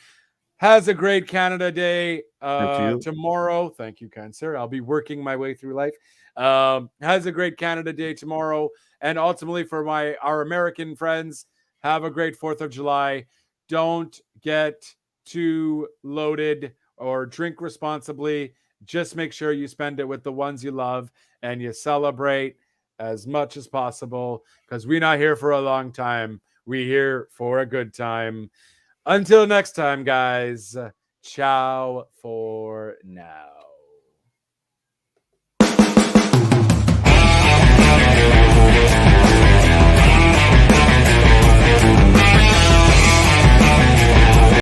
has a great Canada Day tomorrow. Thank you, kind sir. I'll be working my way through life. Has a great Canada Day tomorrow. And ultimately for our American friends, have a great 4th of July. Don't get too loaded or drink responsibly. Just make sure you spend it with the ones you love and you celebrate as much as possible because we're not here for a long time. We're here for a good time. Until next time, guys. Ciao for now.